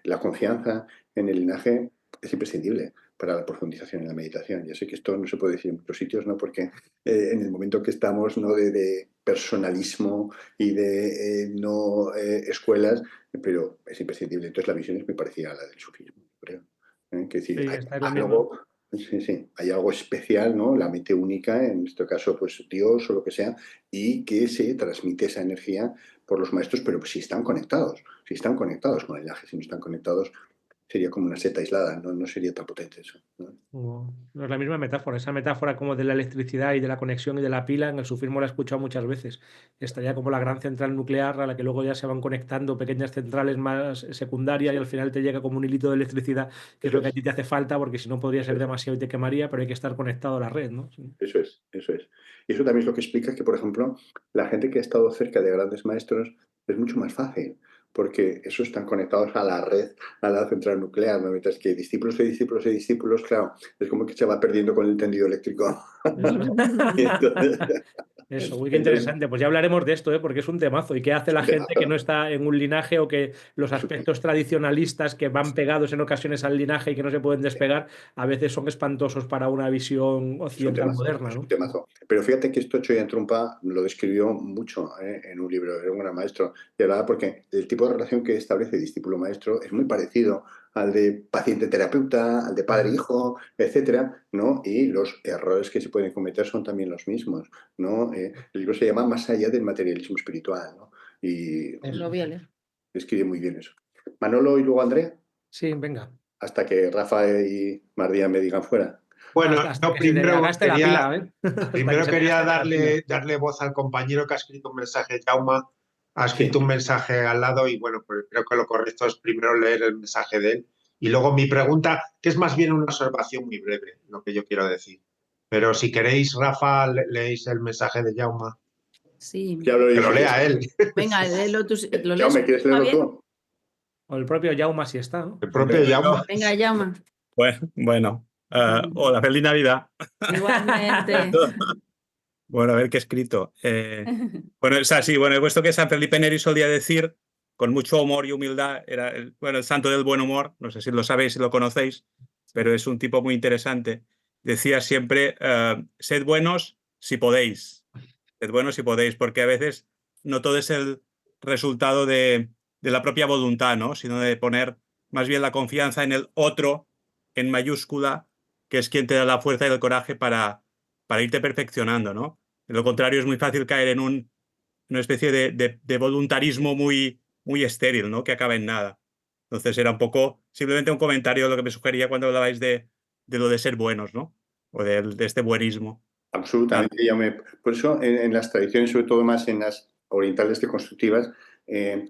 la confianza en el linaje es imprescindible para la profundización en la meditación. Ya sé que esto no se puede decir en muchos sitios, ¿no? Porque en el momento que estamos, ¿no? de personalismo y de no escuelas, pero es imprescindible. Entonces la visión es muy parecida a la del sufismo, creo. Que Sí, decir, hay esta es la misma. algo, sí, hay algo especial, ¿no? La mente única, en este caso, pues Dios o lo que sea, y que se transmite esa energía por los maestros, pero si están conectados con el linaje, si no están conectados, sería como una seta aislada, no sería tan potente eso, ¿no? No es la misma metáfora. Esa metáfora como de la electricidad y de la conexión y de la pila, en el sufismo la he escuchado muchas veces. Estaría como la gran central nuclear a la que luego ya se van conectando pequeñas centrales más secundarias y al final te llega como un hilito de electricidad, que es Eso lo que a es, ti te hace falta, porque si no podría eso ser es, demasiado y te quemaría, pero hay que estar conectado a la red, ¿no? Sí. eso es, eso es. Y eso también es lo que explica que, por ejemplo, la gente que ha estado cerca de grandes maestros es mucho más fácil, porque esos están conectados a la red, a la central nuclear, ¿no? Mientras que discípulos de discípulos de discípulos, claro, es como que se va perdiendo con el tendido eléctrico. Eso. Y entonces, Eso, uy, qué entonces, interesante. Pues ya hablaremos de esto, ¿eh? Porque es un temazo. ¿Y qué hace es la un gente que no temazo. está en un linaje o que los Es un tema. aspectos tradicionalistas que van pegados en ocasiones al linaje y que no se pueden despegar, a veces son espantosos para una visión Es un occidental temazo, moderna, es un ¿no? temazo. Pero fíjate que esto Choyan Trumpa lo describió mucho en un libro, era un gran maestro. Y hablaba porque el tipo de relación que establece discípulo-maestro es muy parecido al de paciente-terapeuta, al de padre-hijo, etcétera, ¿no? Y los errores que se pueden cometer son también los mismos, ¿no? El libro se llama Más allá del materialismo espiritual, ¿no? Y Pues lo voy a leer. describe muy bien eso. Manolo y luego Andrea, Sí, venga. hasta que Rafa y Mardía me digan fuera. No, Bueno, hasta yo que se te gaste la pila, ¿eh? Hasta que primero se te quería gaste la pila. darle voz al compañero que ha escrito un mensaje, Jauma, ha escrito Sí, un mensaje al lado y bueno, pues creo que lo correcto es primero leer el mensaje de él y luego mi pregunta, que es más bien una observación muy breve, lo que yo quiero decir. Pero si queréis, Rafa, leéis el mensaje de Jauma, Sí. ya lo he que lo dicho yo. lea él, Venga, léelo tú. ¿Lo lees Jaume, ¿quieres tú, leerlo Javier? tú? O el propio Jaume si está, ¿no? el propio Jauma. Venga, llama. Bueno, hola, feliz Navidad. Igualmente. Bueno, a ver qué he escrito. Bueno, o sea, sí, bueno, he puesto que San Felipe Neri solía decir, con mucho humor y humildad, era el santo del buen humor, no sé si lo sabéis, si lo conocéis, pero es un tipo muy interesante. Decía siempre, sed buenos si podéis, sed buenos si podéis, porque a veces no todo es el resultado de la propia voluntad, ¿no? Sino de poner más bien la confianza en el otro, en mayúscula, que es quien te da la fuerza y el coraje para irte perfeccionando, ¿no? De lo contrario, es muy fácil caer en una especie de voluntarismo muy estéril, ¿no? Que acaba en nada. Entonces era un poco, simplemente un comentario de lo que me sugería cuando hablabais de lo de ser buenos, ¿no? O de este buenismo. Nada. Absolutamente, por eso en las tradiciones, sobre todo más en las orientales deconstructivas,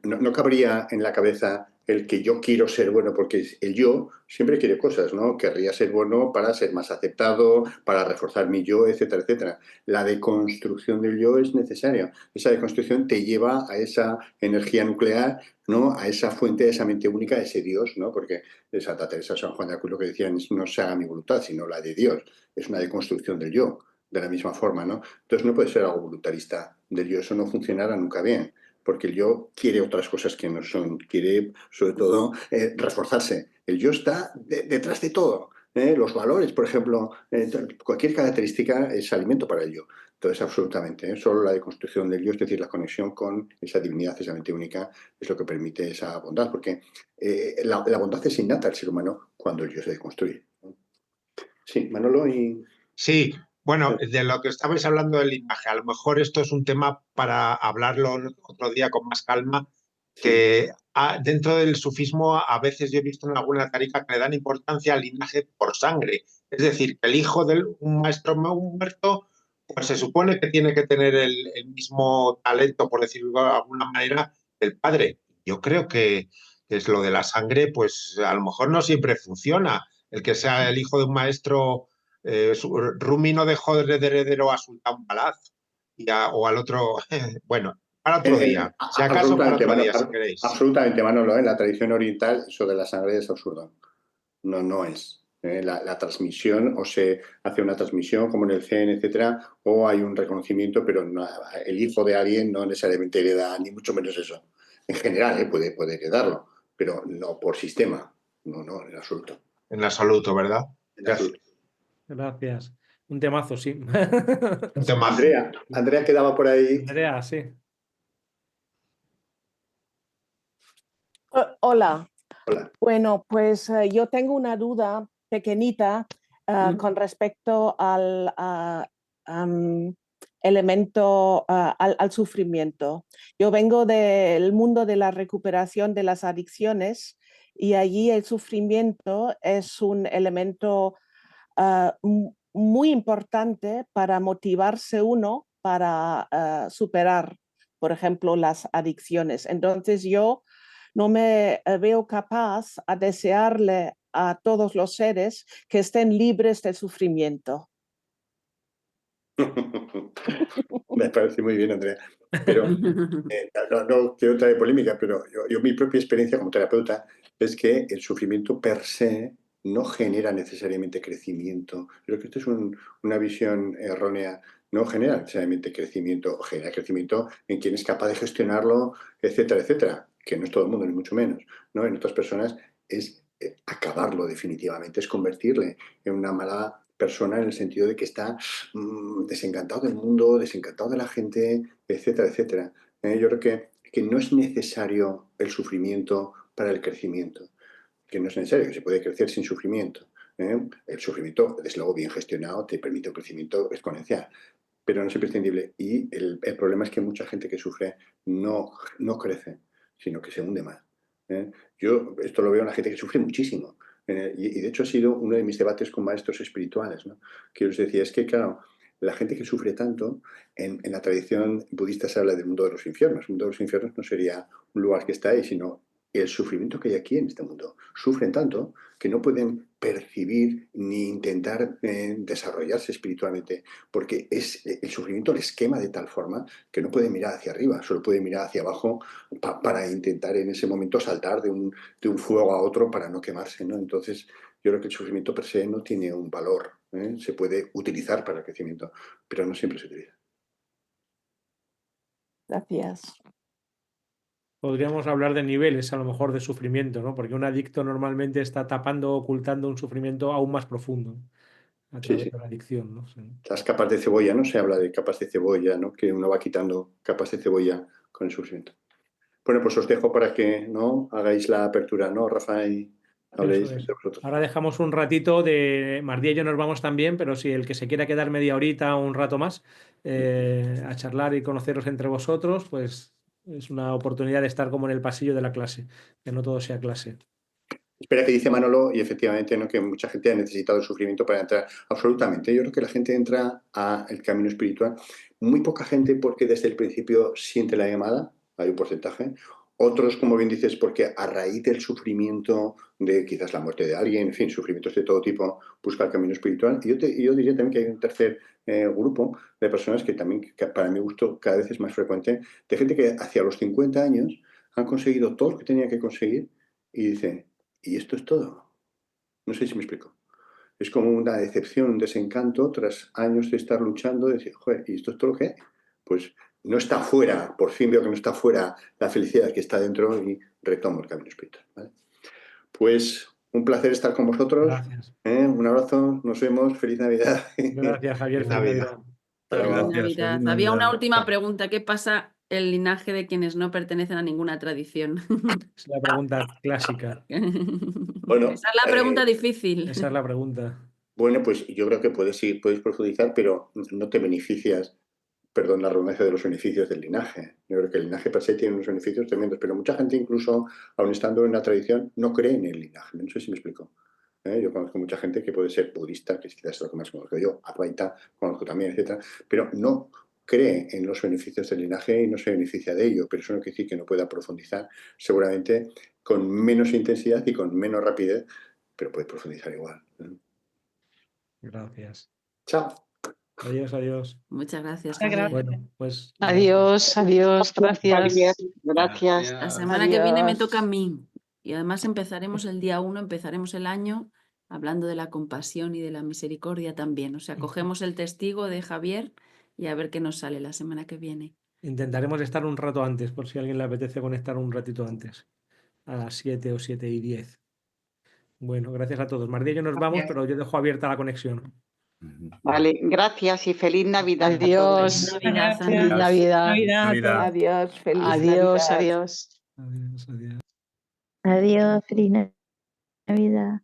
no cabría en la cabeza el que yo quiero ser bueno, porque el yo siempre quiere cosas, ¿no? Querría ser bueno para ser más aceptado, para reforzar mi yo, etcétera, etcétera. La deconstrucción del yo es necesaria. Esa deconstrucción te lleva a esa energía nuclear, ¿no? A esa fuente, a esa mente única, a ese Dios, ¿no? Porque Santa Teresa, San Juan de Acuilo que decían, no se haga mi voluntad, sino la de Dios. Es una deconstrucción del yo de la misma forma, ¿no? Entonces no puede ser algo voluntarista del yo, eso no funcionará nunca bien, porque el yo quiere otras cosas que no son, quiere sobre todo reforzarse. El yo está detrás de todo. Los valores, por ejemplo, cualquier característica es alimento para el yo. Entonces, absolutamente, solo la deconstrucción del yo, es decir, la conexión con esa divinidad, esa mente única, es lo que permite esa bondad, porque la bondad es innata al ser humano cuando el yo se deconstruye. Sí, Manolo y... Sí, bueno, de lo que estabais hablando del linaje, a lo mejor esto es un tema para hablarlo otro día con más calma, Sí. que dentro del sufismo a veces yo he visto en alguna tarifa que le dan importancia al linaje por sangre. Es decir, que el hijo de un maestro muerto, pues se supone que tiene que tener el mismo talento, por decirlo de alguna manera, del padre. Yo creo que es lo de la sangre, pues a lo mejor no siempre funciona. El que sea el hijo de un maestro Rumi no dejó de heredero a Sultán Balaz o al otro, bueno, para otro día, si acaso para Absolutamente, otro día, si queréis. absolutamente, Manolo, en la tradición oriental eso de la sangre es absurdo. No es. La transmisión, o se hace una transmisión como en el CEN, etcétera, o hay un reconocimiento, pero el hijo de alguien no necesariamente hereda, ni mucho menos eso. En general, puede heredarlo, pero no por sistema, no, en absoluto. En absoluto, ¿verdad? En absoluto. Gracias. Un temazo, sí. Un tema. Andrea quedaba por ahí. Andrea, sí. Hola. Hola. Bueno, pues yo tengo una duda pequeñita con respecto al elemento, al sufrimiento. Yo vengo del mundo de la recuperación de las adicciones y allí el sufrimiento es un elemento muy importante para motivarse uno para superar, por ejemplo, las adicciones. Entonces yo no me veo capaz a desearle a todos los seres que estén libres del sufrimiento. Me parece muy bien, Andrea. Pero no quiero traer polémica, pero yo mi propia experiencia como terapeuta es que el sufrimiento per se no genera necesariamente crecimiento. Creo que esto es una visión errónea. No genera necesariamente crecimiento, genera crecimiento en quien es capaz de gestionarlo, etcétera, etcétera, que no es todo el mundo, ni mucho menos, ¿no? En otras personas es acabarlo definitivamente, es convertirle en una mala persona en el sentido de que está desencantado del mundo, desencantado de la gente, etcétera, etcétera. Yo creo que no es necesario el sufrimiento para el crecimiento, que no es necesario, que se puede crecer sin sufrimiento. El sufrimiento, desde luego bien gestionado, te permite un crecimiento exponencial, pero no es imprescindible. Y el problema es que mucha gente que sufre no crece, sino que se hunde más. Yo esto lo veo en la gente que sufre muchísimo. Y de hecho ha sido uno de mis debates con maestros espirituales, ¿no? Que yo les decía, es que claro, la gente que sufre tanto, en la tradición budista se habla del mundo de los infiernos. El mundo de los infiernos no sería un lugar que está ahí, sino el sufrimiento que hay aquí en este mundo. Sufren tanto que no pueden percibir ni intentar desarrollarse espiritualmente, porque el sufrimiento les quema de tal forma que no pueden mirar hacia arriba, solo pueden mirar hacia abajo para intentar en ese momento saltar de un fuego a otro para no quemarse, ¿no? Entonces, yo creo que el sufrimiento per se no tiene un valor, se puede utilizar para el crecimiento, pero no siempre se utiliza. Gracias. Podríamos hablar de niveles, a lo mejor, de sufrimiento, ¿no? Porque un adicto normalmente está tapando o ocultando un sufrimiento aún más profundo a través Sí. de la adicción, ¿no? Sí. Las capas de cebolla, ¿no? Se habla de capas de cebolla, ¿no? Que uno va quitando capas de cebolla con el sufrimiento. Bueno, pues os dejo para que, ¿no? Hagáis la apertura, ¿no, Rafa? Y habléis Eso es. entre vosotros. Ahora dejamos un ratito de Mardía y yo nos vamos también, pero si el que se quiera quedar media horita o un rato más a charlar y conoceros entre vosotros, pues es una oportunidad de estar como en el pasillo de la clase, que no todo sea clase. Espera que dice Manolo, y efectivamente, ¿no? Que mucha gente ha necesitado el sufrimiento para entrar. Absolutamente. Yo creo que la gente entra al camino espiritual. Muy poca gente porque desde el principio siente la llamada, hay un porcentaje. Otros, como bien dices, porque a raíz del sufrimiento de quizás la muerte de alguien, en fin, sufrimientos de todo tipo, busca el camino espiritual. Y yo diría también que hay un tercer grupo de personas que también, que para mi gusto, cada vez es más frecuente, de gente que hacia los 50 años han conseguido todo lo que tenían que conseguir y dicen, ¿y esto es todo? No sé si me explico. Es como una decepción, un desencanto tras años de estar luchando, de decir, joder, ¿y esto es todo lo que hay? Pues no está fuera, por fin veo que no está fuera la felicidad que está dentro y retomo el camino espiritual, ¿vale? Pues un placer estar con vosotros. Gracias. Un abrazo, nos vemos, feliz Navidad. Gracias, Javier. Feliz Feliz Navidad. Navidad. Hasta luego. Gracias. Navidad. Feliz Había una Navidad. última pregunta. ¿Qué pasa el linaje de quienes no pertenecen a ninguna tradición? Es la pregunta clásica. Bueno, Esa es la pregunta difícil. Esa es la pregunta. Bueno, pues yo creo que puedes profundizar, pero no te beneficias, perdón la redundancia, de los beneficios del linaje. Yo creo que el linaje per se tiene unos beneficios tremendos, pero mucha gente, incluso aun estando en la tradición, no cree en el linaje. No sé si me explico. Yo conozco mucha gente que puede ser budista, que quizás es lo que más conozco yo, advaita, conozco también, etcétera, pero no cree en los beneficios del linaje y no se beneficia de ello, pero eso no quiere decir que no pueda profundizar, seguramente con menos intensidad y con menos rapidez, pero puede profundizar igual. Gracias. Chao. Adiós, adiós. Muchas gracias, Muchas Javier. Bueno, pues Adiós, adiós, gracias. Gracias. La semana que viene me Adiós. toca a mí. Y además empezaremos el día 1, empezaremos el año hablando de la compasión y de la misericordia también. O sea, cogemos el testigo de Javier y a ver qué nos sale la semana que viene. Intentaremos estar un rato antes, por si a alguien le apetece conectar un ratito antes, a las 7 o 7:10. Bueno, gracias a todos. Mardía y yo nos vamos, Gracias. pero yo dejo abierta la conexión. Vale, gracias y feliz Navidad a todos. Adiós. Navidad, Feliz amigos. Navidad. Navidad. Adiós, feliz Adiós, Navidad. adiós. Adiós, adiós. Adiós, feliz Navidad.